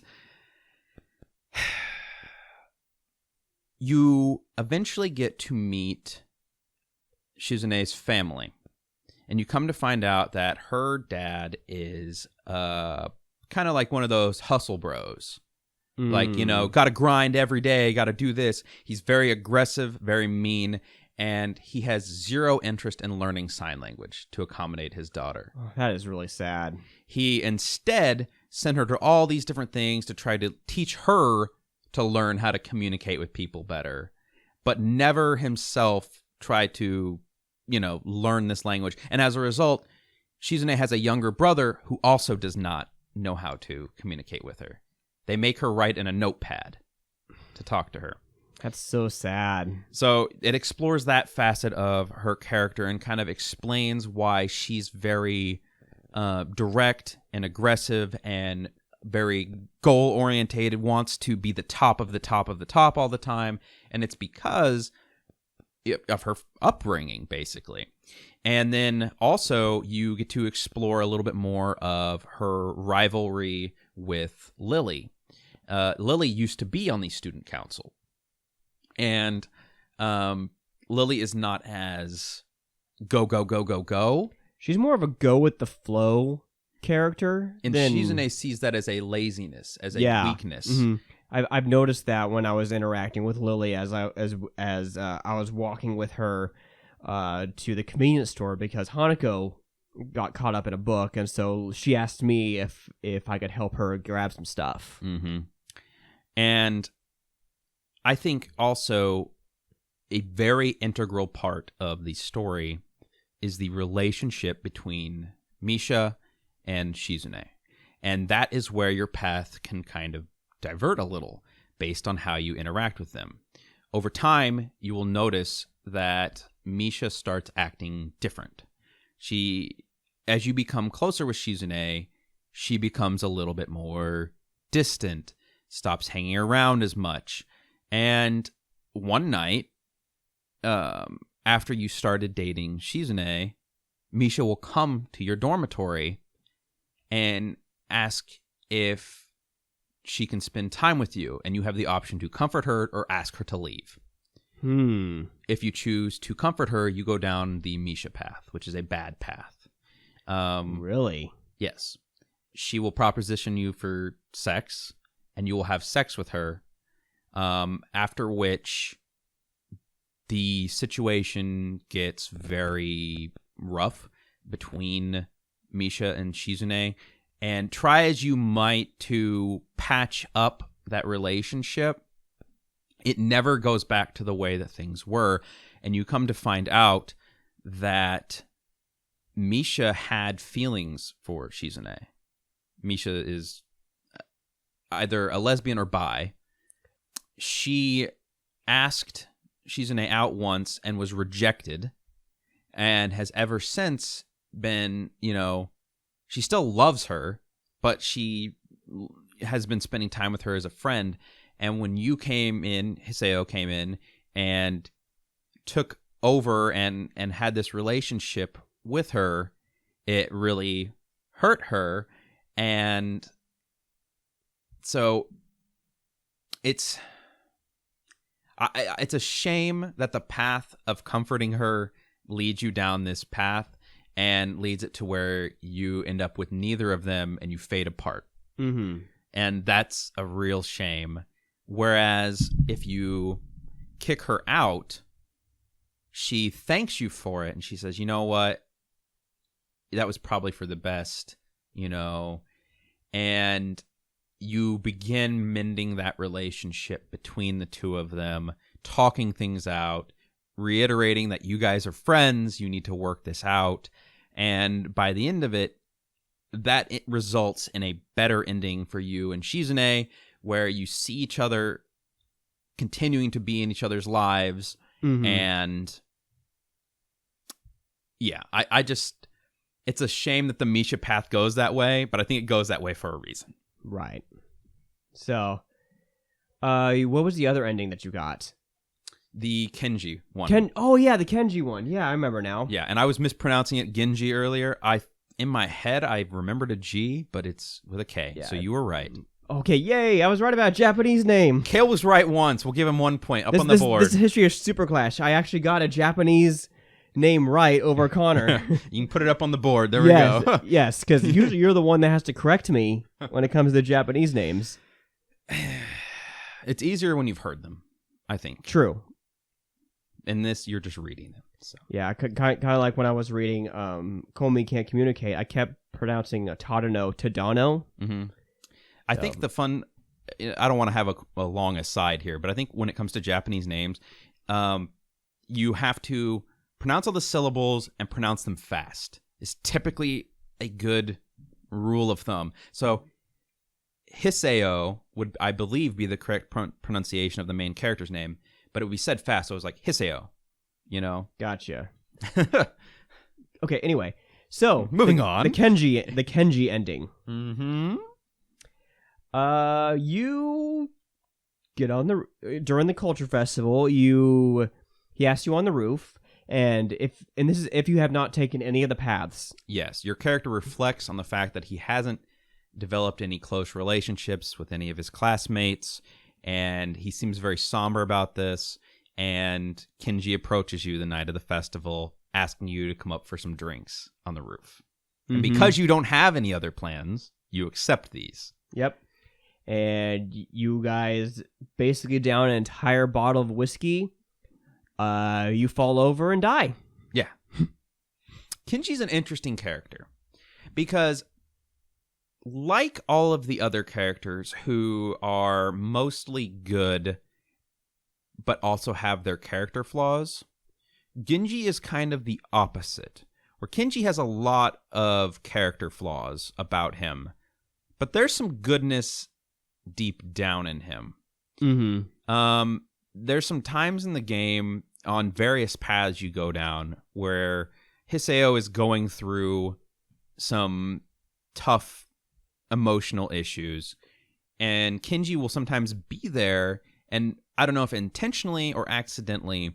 you eventually get to meet Shizune's family, and you come to find out that her dad is kind of like one of those hustle bros. Like, got to grind every day, got to do this. He's very aggressive, very mean, and he has zero interest in learning sign language to accommodate his daughter. Oh, that is really sad. He instead sent her to all these different things to try to teach her to learn how to communicate with people better, but never himself tried to, learn this language. And as a result, Shizune has a younger brother who also does not know how to communicate with her. They make her write in a notepad to talk to her. That's so sad. So it explores that facet of her character and kind of explains why she's very direct and aggressive and very goal-orientated, wants to be the top of the top of the top all the time. And it's because of her upbringing, basically. And then also you get to explore a little bit more of her rivalry with Lily. Lily used to be on the student council. And Lily is not as go, go, go, go, go. She's more of a go with the flow character. And Shizune sees that as a laziness, as a weakness. Mm-hmm. I've noticed that when I was interacting with Lily as I was walking with her to the convenience store, because Hanako got caught up in a book, and so she asked me if I could help her grab some stuff. Mm-hmm. And I think also a very integral part of the story is the relationship between Misha and Shizune. And that is where your path can kind of divert a little based on how you interact with them. Over time, you will notice that Misha starts acting different. As you become closer with Shizune, she becomes a little bit more distant, stops hanging around as much. And one night, after you started dating Shizune, Misha will come to your dormitory and ask if she can spend time with you, and you have the option to comfort her or ask her to leave. If you choose to comfort her, you go down the Misha path, which is a bad path. Really? Yes. She will proposition you for sex, and you will have sex with her, after which the situation gets very rough between Misha and Shizune. And try as you might to patch up that relationship, it never goes back to the way that things were. And you come to find out that Misha had feelings for Shizune. Misha is either a lesbian or bi. She asked Shizune out once and was rejected, and has ever since been, she still loves her, but she has been spending time with her as a friend. And when you came in, Hiseo came in and took over and had this relationship with her, it really hurt her. And so it's a shame that the path of comforting her leads you down this path and leads it to where you end up with neither of them and you fade apart. Mm-hmm. And that's a real shame. Whereas if you kick her out, she thanks you for it. And she says, you know what? That was probably for the best, and you begin mending that relationship between the two of them, talking things out, reiterating that you guys are friends, you need to work this out. And by the end of it, it results in a better ending for you and Shizune, where you see each other continuing to be in each other's lives. And yeah, I just, it's a shame that the Misha path goes that way, but I think it goes that way for a reason. Right. So, what was the other ending that you got? The Kenji one. Oh yeah, the Kenji one. Yeah, I remember now. Yeah, and I was mispronouncing it Genji earlier. In my head, I remembered a G, but it's with a K. Yeah. So you were right. Okay, yay! I was right about Japanese name. Kale was right once. We'll give him 1 point on the board. This is history of SuperClash. I actually got a Japanese name right over Connor. You can put it up on the board. There we go. Yes, because usually you're the one that has to correct me when it comes to Japanese names. It's easier when you've heard them, I think. True. In this, you're just reading them. So. Yeah, kind of like when I was reading Komi Can't Communicate, I kept pronouncing Tadano Tadano. I think the fun, I don't want to have a long aside here, but I think when it comes to Japanese names, you have to pronounce all the syllables and pronounce them fast. It's typically a good rule of thumb. So Hiseo would, I believe, be the correct pronunciation of the main character's name, but it would be said fast, so it was like Hiseo, you know? Gotcha. Okay, anyway. So, moving on. The Kenji ending. You get on during the culture festival, he asked you on the roof, and this is if you have not taken any of the paths. Yes, your character reflects on the fact that he hasn't developed any close relationships with any of his classmates, and he seems very somber about this. And Kenji approaches you the night of the festival, asking you to come up for some drinks on the roof. And because you don't have any other plans, you accept these. Yep. And you guys basically down an entire bottle of whiskey. You fall over and die. Yeah. Kenji's an interesting character because, like all of the other characters who are mostly good but also have their character flaws, Genji is kind of the opposite, where Kenji has a lot of character flaws about him, but there's some goodness deep down in him. There's some times in the game on various paths you go down where Hiseo is going through some tough emotional issues, and Kenji will sometimes be there, and I don't know if intentionally or accidentally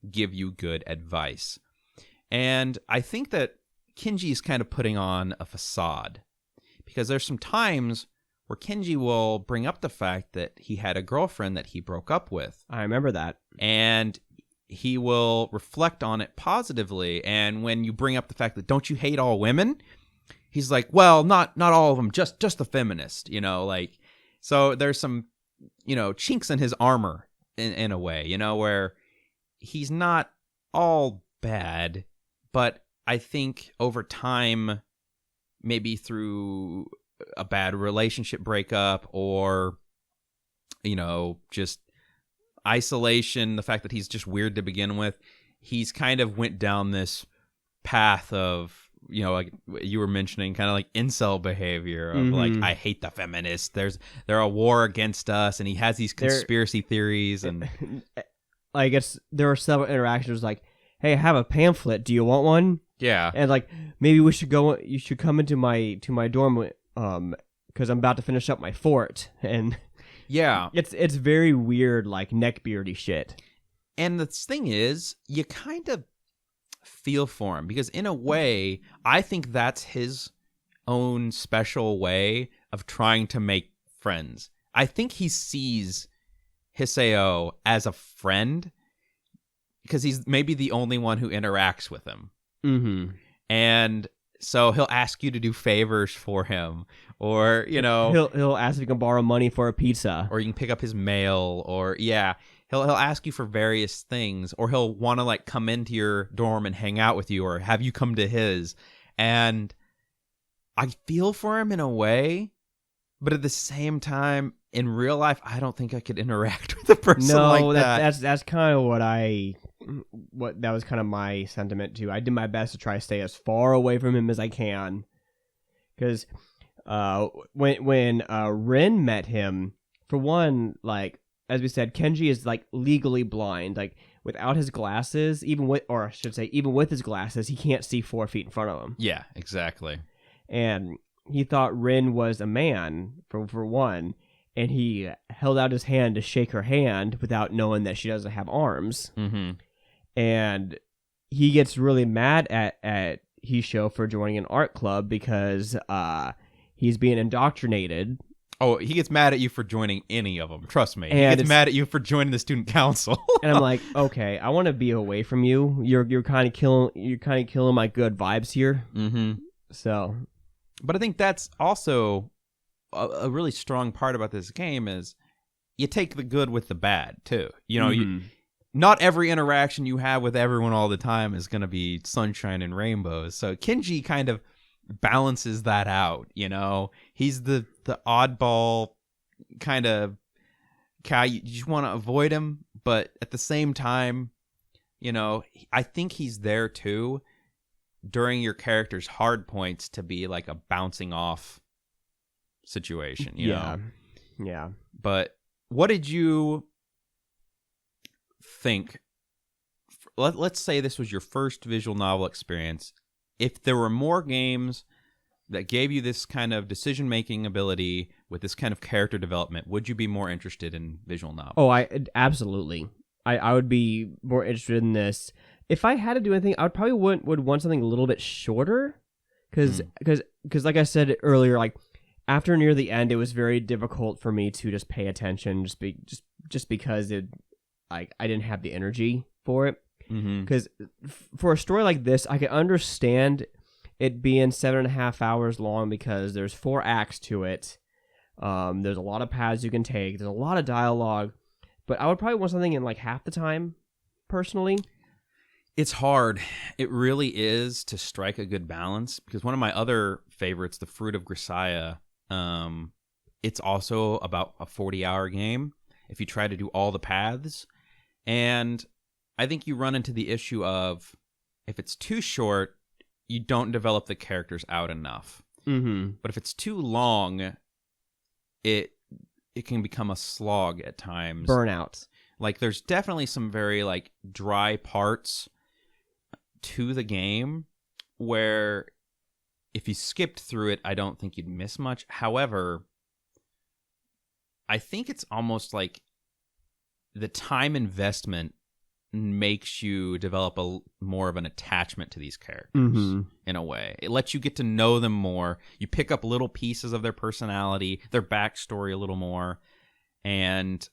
give you good advice. And I think that Kenji is kind of putting on a facade, because there's some times where Kenji will bring up the fact that he had a girlfriend that he broke up with. I remember that. And he will reflect on it positively, and when you bring up the fact that don't you hate all women, he's like, well, not all of them, just the feminist, you know, like, so there's some, you know, chinks in his armor in a way, you know, where he's not all bad, but I think over time, maybe through a bad relationship breakup or, you know, just isolation, the fact that he's just weird to begin with, he's kind of went down this path of, you know, like you were mentioning, kind of like incel behavior of like, I hate the feminists. They're a war against us, and he has these conspiracy theories, and I guess there were several interactions like, hey, I have a pamphlet. Do you want one? Yeah. And like, maybe you should come into my dorm because I'm about to finish up my fort. And yeah, it's very weird, like neckbeardy shit. And the thing is, you kind of feel for him, because in a way, I think that's his own special way of trying to make friends. I think he sees Hiseo as a friend because he's maybe the only one who interacts with him. And so he'll ask you to do favors for him, or, you know, he'll ask if you can borrow money for a pizza, or you can pick up his mail, or he'll ask you for various things, or he'll want to like come into your dorm and hang out with you, or have you come to his. And I feel for him in a way, but at the same time, in real life, I don't think I could interact with a person like that. That's kind of what I that was kind of my sentiment too. I did my best to try to stay as far away from him as I can, because when Rin met him, for one, like as we said, Kenji is like legally blind. Like without his glasses, even with his glasses, he can't see 4 feet in front of him. Yeah, exactly. And he thought Rin was a man for one, and he held out his hand to shake her hand without knowing that she doesn't have arms. Mm-hmm. And he gets really mad at Hisho for joining an art club because he's being indoctrinated. Oh, he gets mad at you for joining any of them. Trust me. And he gets mad at you for joining the student council. And I'm like, okay, I want to be away from you. You're kind of killing my good vibes here. Mm-hmm. So, but I think that's also a really strong part about this game is you take the good with the bad too. You know, not every interaction you have with everyone all the time is going to be sunshine and rainbows. So Kenji kind of balances that out. You know, he's the oddball kind of guy. You just want to avoid him, but at the same time, you know, I think he's there too during your character's hard points to be like a bouncing off situation, you know? Yeah. But what did you think? Let's say this was your first visual novel experience. If there were more games that gave you this kind of decision-making ability with this kind of character development, would you be more interested in visual novels? Oh, absolutely. I would be more interested in this. If I had to do anything, I would probably would want something a little bit shorter, because like I said earlier, like after near the end, it was very difficult for me to just pay attention, just because I didn't have the energy for it. Because for a story like this, I can understand it being 7.5 hours long because there's 4 acts to it. There's a lot of paths you can take. There's a lot of dialogue, but I would probably want something in like half the time, personally. It's hard. It really is to strike a good balance, because one of my other favorites, The Fruit of Grisaya, it's also about a 40-hour game if you try to do all the paths. And I think you run into the issue of if it's too short, you don't develop the characters out enough. But if it's too long, it can become a slog at times. Burnout. Like there's definitely some very like dry parts to the game where if you skipped through it, I don't think you'd miss much. However, I think it's almost like the time investment makes you develop more of an attachment to these characters in a way. It lets you get to know them more. You pick up little pieces of their personality, their backstory a little more. And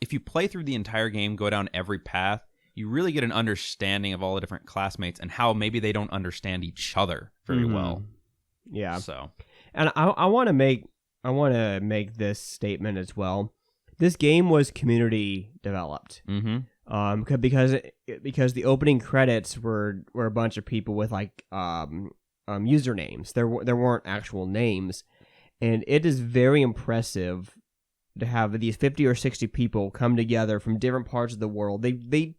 if you play through the entire game, go down every path, you really get an understanding of all the different classmates and how maybe they don't understand each other very well. Yeah. So, and I want to make this statement as well. This game was community developed. Because the opening credits were a bunch of people with like usernames. There weren't actual names, and it is very impressive to have these 50 or 60 people come together from different parts of the world. They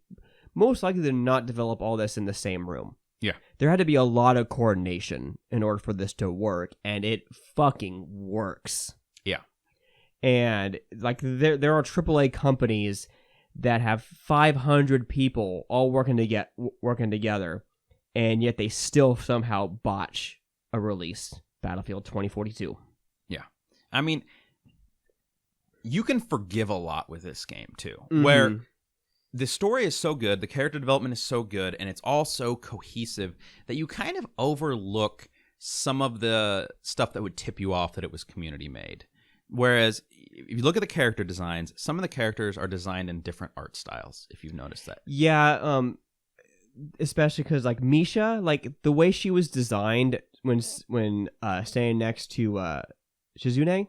most likely did not develop all this in the same room. Yeah. There had to be a lot of coordination in order for this to work, and it fucking works. Yeah. And like there are AAA companies that have 500 people all working together, and yet they still somehow botch a release. Battlefield 2042. Yeah. I mean, you can forgive a lot with this game too, where the story is so good, the character development is so good, and it's all so cohesive that you kind of overlook some of the stuff that would tip you off that it was community made. Whereas if you look at the character designs, some of the characters are designed in different art styles, if you've noticed that. Yeah, especially because like Misha, like the way she was designed when standing next to Shizune,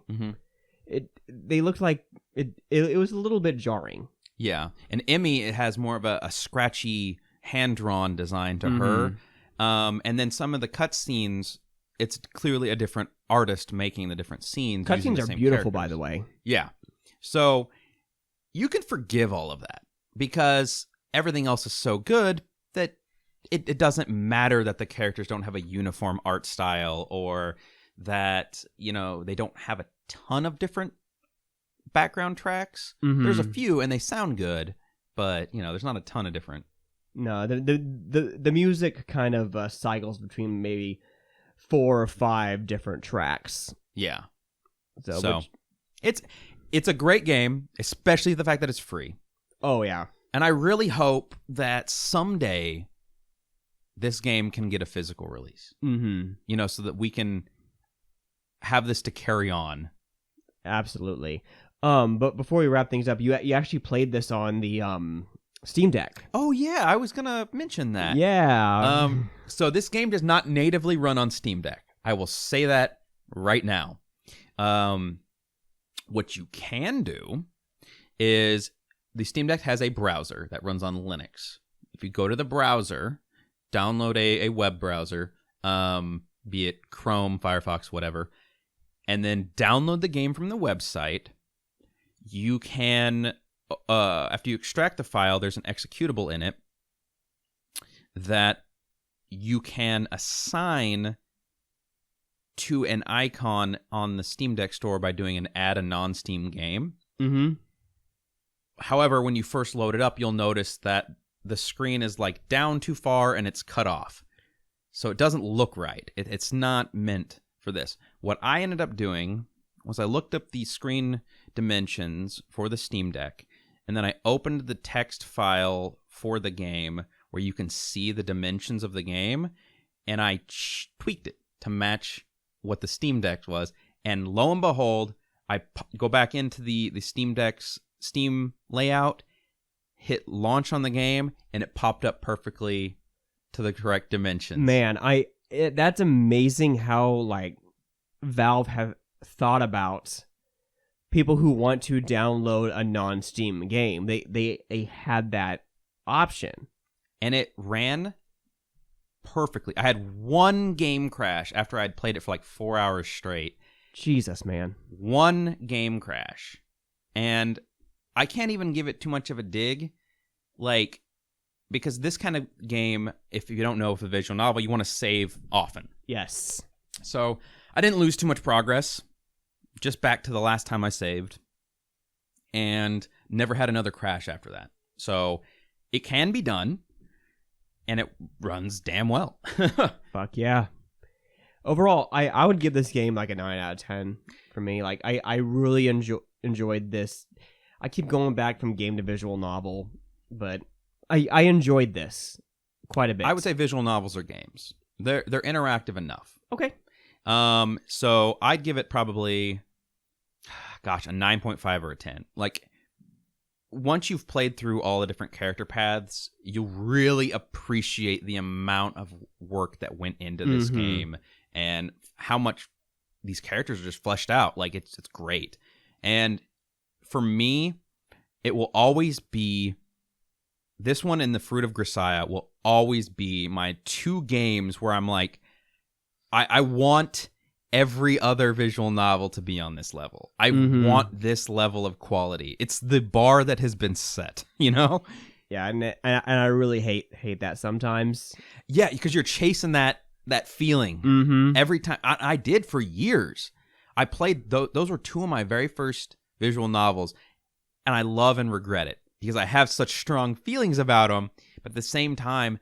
they looked like it was a little bit jarring. Yeah, and Emmy, it has more of a scratchy, hand-drawn design to her. And then some of the cutscenes, it's clearly a different artist making the different scenes. Cutscenes are beautiful, by the way. Yeah. So you can forgive all of that because everything else is so good that it doesn't matter that the characters don't have a uniform art style, or that, they don't have a ton of different background tracks. Mm-hmm. There's a few and they sound good, but there's not a ton of different. No, the music kind of cycles between maybe 4 or 5 different tracks. Yeah. So it's a great game, especially the fact that it's free. Oh yeah. And I really hope that someday this game can get a physical release. Mm-hmm. So that we can have this to carry on. Absolutely. But before we wrap things up, you actually played this on the Steam Deck. Oh yeah, I was gonna mention that. Yeah. So this game does not natively run on Steam Deck. I will say that right now. What you can do is the Steam Deck has a browser that runs on Linux. If you go to the browser, download a web browser, be it Chrome, Firefox, whatever, and then download the game from the website. You can, after you extract the file, there's an executable in it that you can assign to an icon on the Steam Deck store by doing an add a non-Steam game. Mm-hmm. However, when you first load it up, you'll notice that the screen is like down too far and it's cut off. So it doesn't look right. It's not meant for this. What I ended up doing was I looked up the screen dimensions for the Steam Deck, and then I opened the text file for the game where you can see the dimensions of the game, and I tweaked it to match what the Steam Deck was. And lo and behold, I go back into the Steam Deck's Steam layout, hit launch on the game, and it popped up perfectly to the correct dimensions. Man, that's amazing how Valve have thought about people who want to download a non-Steam game. They had that option, and it ran perfectly. I had one game crash after I'd played it for 4 hours straight. Jesus, man. One game crash. And I can't even give it too much of a dig, because this kind of game, if you don't know, with a visual novel, you want to save often. Yes. So I didn't lose too much progress, just back to the last time I saved, and never had another crash after that. So it can be done, and it runs damn well. Fuck yeah. Overall, I would give this game a 9 out of 10 for me. I really enjoyed this. I keep going back from game to visual novel, but I enjoyed this quite a bit. I would say visual novels are games. They're interactive enough. Okay. So I'd give it probably, a 9.5 or a 10. Once you've played through all the different character paths, you really appreciate the amount of work that went into this game and how much these characters are just fleshed out. It's great. And for me, it will always be, this one and the Fruit of Grisaia will always be my 2 games where I'm I want every other visual novel to be on this level. I want this level of quality. It's the bar that has been set, Yeah, and I really hate that sometimes. Yeah, because you're chasing that feeling every time. I did for years. I played those were 2 of my very first visual novels, and I love and regret it because I have such strong feelings about them. But at the same time,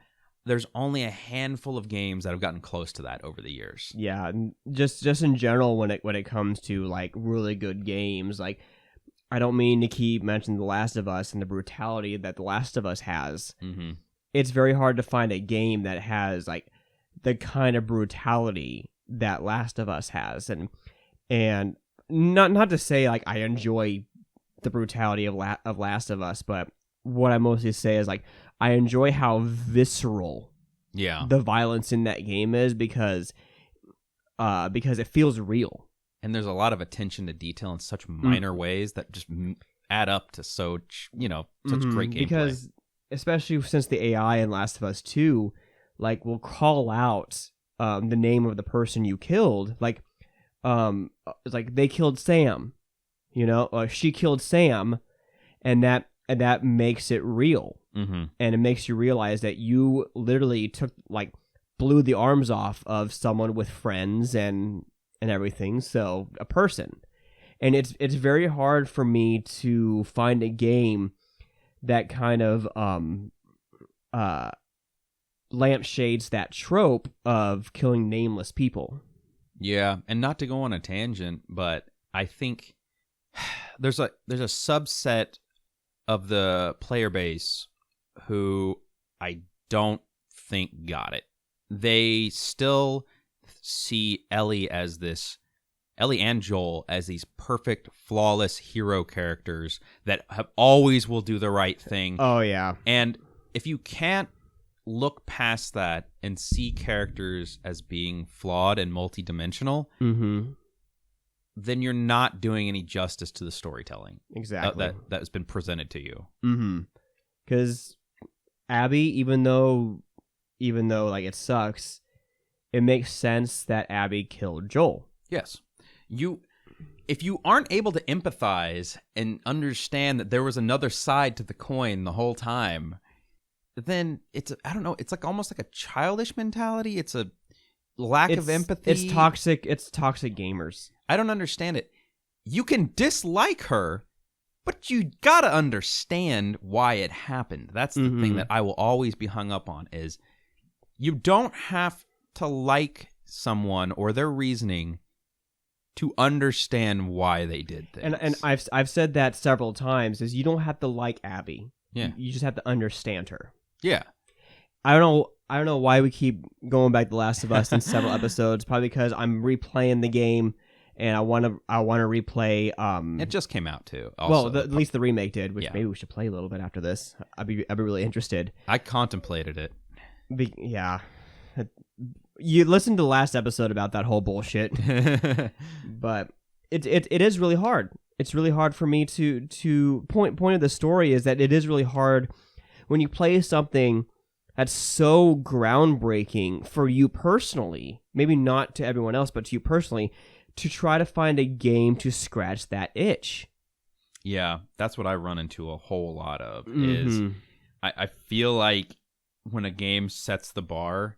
there's only a handful of games that have gotten close to that over the years. Yeah, just in general, when it comes to really good games, I don't mean to keep mentioning The Last of Us and the brutality that The Last of Us has. Mm-hmm. It's very hard to find a game that has the kind of brutality that Last of Us has, and not to say I enjoy the brutality of Last of Us, but what I mostly say is I enjoy how visceral the violence in that game is because it feels real. And there's a lot of attention to detail in such minor ways that just add up to such great gameplay. Because especially since the AI in Last of Us 2 will call out the name of the person you killed, it's they killed Sam, she killed Sam, and that makes it real. Mm-hmm. And it makes you realize that you literally blew the arms off of someone with friends and everything. So a person. And it's very hard for me to find a game that kind of lampshades that trope of killing nameless people. Yeah, and not to go on a tangent, but I think there's a subset of the player base who I don't think got it. They still see Ellie and Joel as these perfect, flawless hero characters that always will do the right thing. Oh, yeah. And if you can't look past that and see characters as being flawed and multidimensional, mm-hmm. then you're not doing any justice to the storytelling. Exactly. That has been presented to you. Mm-hmm. Because Abby, even though like it sucks, it makes sense that Abby killed Joel. Yes. If you aren't able to empathize and understand that there was another side to the coin the whole time, then it's like almost like a childish mentality. It's a lack of empathy. It's toxic gamers. I don't understand it. You can dislike her, but you gotta understand why it happened. That's the thing that I will always be hung up on, is you don't have to like someone or their reasoning to understand why they did things. And I've said that several times, is you don't have to like Abby. Yeah. You just have to understand her. Yeah. I don't know why we keep going back to The Last of Us in several episodes. Probably because I'm replaying the game, and I want to replay. It just came out too. Also. Well, at least the remake did, which Yeah. maybe we should play a little bit after this. I'd be really interested. I contemplated it. Yeah. You listened to the last episode about that whole bullshit, but it is really hard. It's really hard for me to point of the story is that it is really hard when you play something that's so groundbreaking for you personally, maybe not to everyone else, but to you personally, to try to find a game to scratch that itch. Yeah, that's what I run into a whole lot of. Is I feel like when a game sets the bar,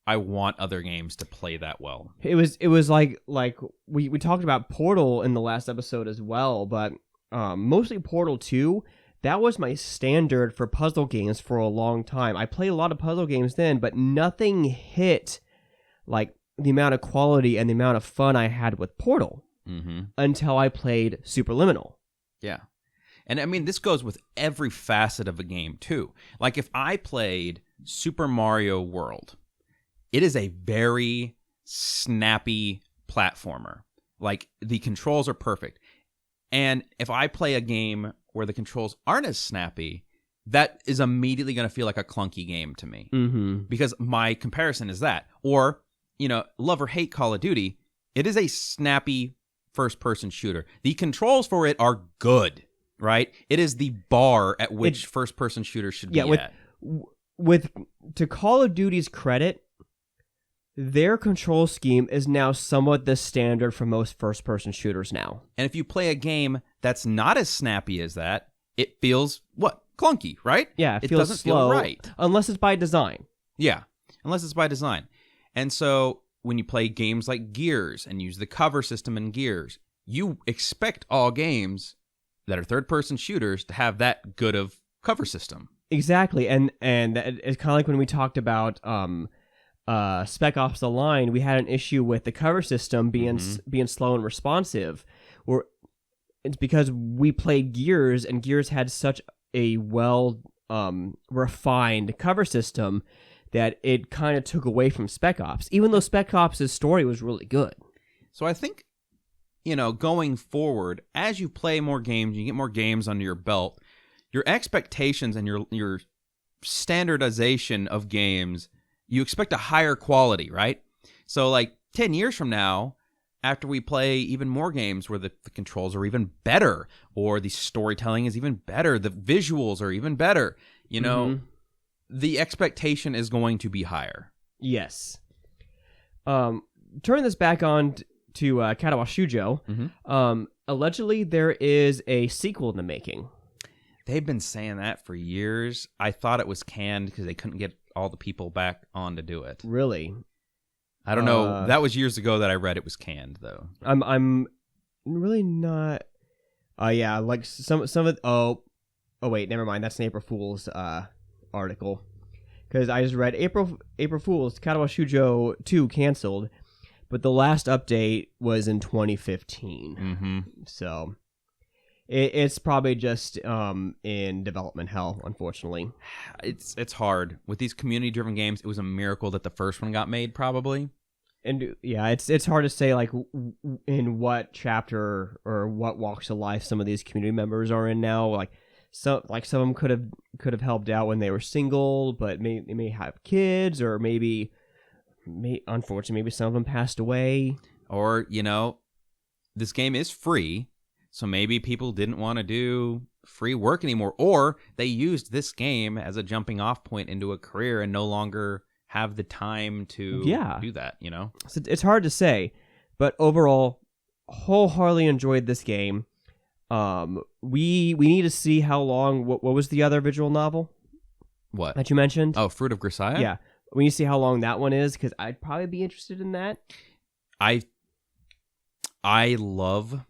I want other games to play that well. It was like we talked about Portal in the last episode as well, but mostly Portal 2. That was my standard for puzzle games for a long time. I played a lot of puzzle games then, but nothing hit like the amount of quality and the amount of fun I had with Portal until I played Superliminal. Yeah. And I mean, this goes with every facet of a game too. Like if I played Super Mario World, it is a very snappy platformer. Like the controls are perfect. And if I play a game where the controls aren't as snappy, that is immediately going to feel like a clunky game to me. Because my comparison is that. Or, love or hate Call of Duty, it is a snappy first-person shooter. The controls for it are good, right? It is the bar at which first-person shooters should be at. To Call of Duty's credit, their control scheme is now somewhat the standard for most first-person shooters now. And if you play a game that's not as snappy as that, it feels, clunky, right? Yeah, it feels doesn't slow, feel right. Unless it's by design. Yeah, unless it's by design. And so when you play games like Gears and use the cover system in Gears, you expect all games that are third-person shooters to have that good of cover system. Exactly, and it's kind of like when we talked about Spec Ops: The Line, we had an issue with the cover system being slow and responsive. It's because we played Gears, and Gears had such a refined cover system that it kind of took away from Spec Ops, even though Spec Ops' story was really good. So I think, going forward, as you play more games, you get more games under your belt, your expectations and your standardization of games, you expect a higher quality, right? So like 10 years from now, after we play even more games where the controls are even better, or the storytelling is even better, the visuals are even better, the expectation is going to be higher. Yes. Turning this back on to Katawa Shoujo, allegedly there is a sequel in the making. They've been saying that for years. I thought it was canned because they couldn't get all the people back on to do it. Really? I don't know. That was years ago that I read it was canned, though. I'm really not. Yeah, like some of. Oh, wait, never mind. That's an April Fool's article. Because I just read April Fool's Katawa Shoujo 2 canceled, but the last update was in 2015. Mm-hmm. So it's probably just in development hell, unfortunately. It's hard. With these community-driven games, it was a miracle that the first one got made, probably. And yeah, it's hard to say like in what chapter or what walks of life some of these community members are in now. Like some of them could have helped out when they were single, but they may have kids, or unfortunately maybe some of them passed away. Or this game is free. So maybe people didn't want to do free work anymore, or they used this game as a jumping off point into a career and no longer have the time to do that, So it's hard to say, but overall, wholeheartedly enjoyed this game. We need to see how long, what was the other visual novel? What? That you mentioned? Oh, Fruit of Grisaia? Yeah. We need to see how long that one is, because I'd probably be interested in that. I love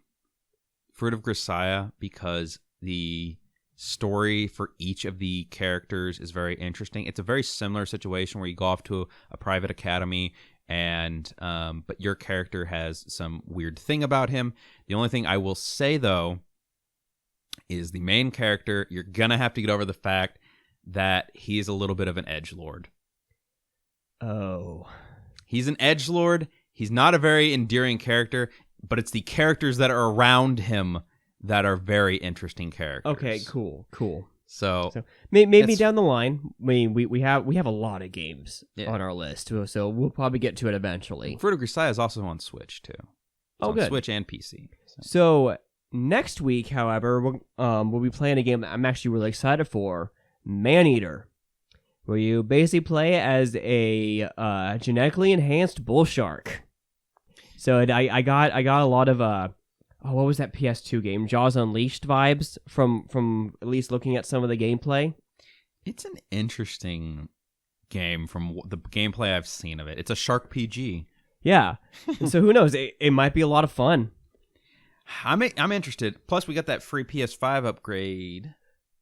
Fruit of Grisaia because the story for each of the characters is very interesting. It's a very similar situation where you go off to a private academy, and but your character has some weird thing about him. The only thing I will say, though, is the main character, you're gonna have to get over the fact that he is a little bit of an edgelord. Oh. He's an edgelord. He's not a very endearing character, but it's the characters that are around him that are very interesting characters. Okay, cool. So maybe down the line, I mean, we have a lot of games on our list, so we'll probably get to it eventually. Fruit of Grisaia is also on Switch too. It's on good. Switch and PC. So next week, however, we'll be playing a game that I'm actually really excited for, Maneater, where you basically play as a genetically enhanced bull shark. So I got a lot of what was that PS2 game? Jaws Unleashed vibes from at least looking at some of the gameplay. It's an interesting game from the gameplay I've seen of it. It's a shark PG. Yeah. So who knows? It might be a lot of fun. I'm interested. Plus, we got that free PS5 upgrade.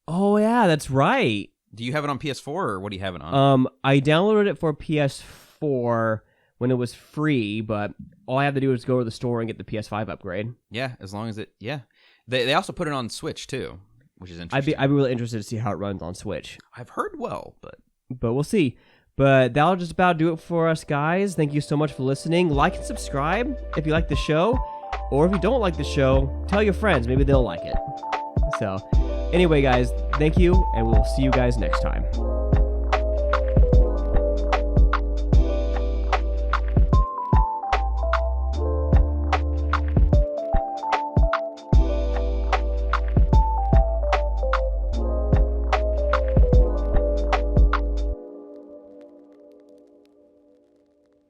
Oh yeah, that's right. Do you have it on PS4 or what do you have it on? I downloaded it for PS4 when it was free, but all I have to do is go to the store and get the PS5 upgrade. Yeah, as long as it. Yeah, they also put it on Switch too, which is interesting. I'd be really interested to see how it runs on Switch. I've heard well, but we'll see. But that'll just about do it for us, guys. Thank you so much for listening. Like and subscribe if you like the show, or if you don't like the show, tell your friends. Maybe they'll like it. So, anyway, guys, thank you, and we'll see you guys next time.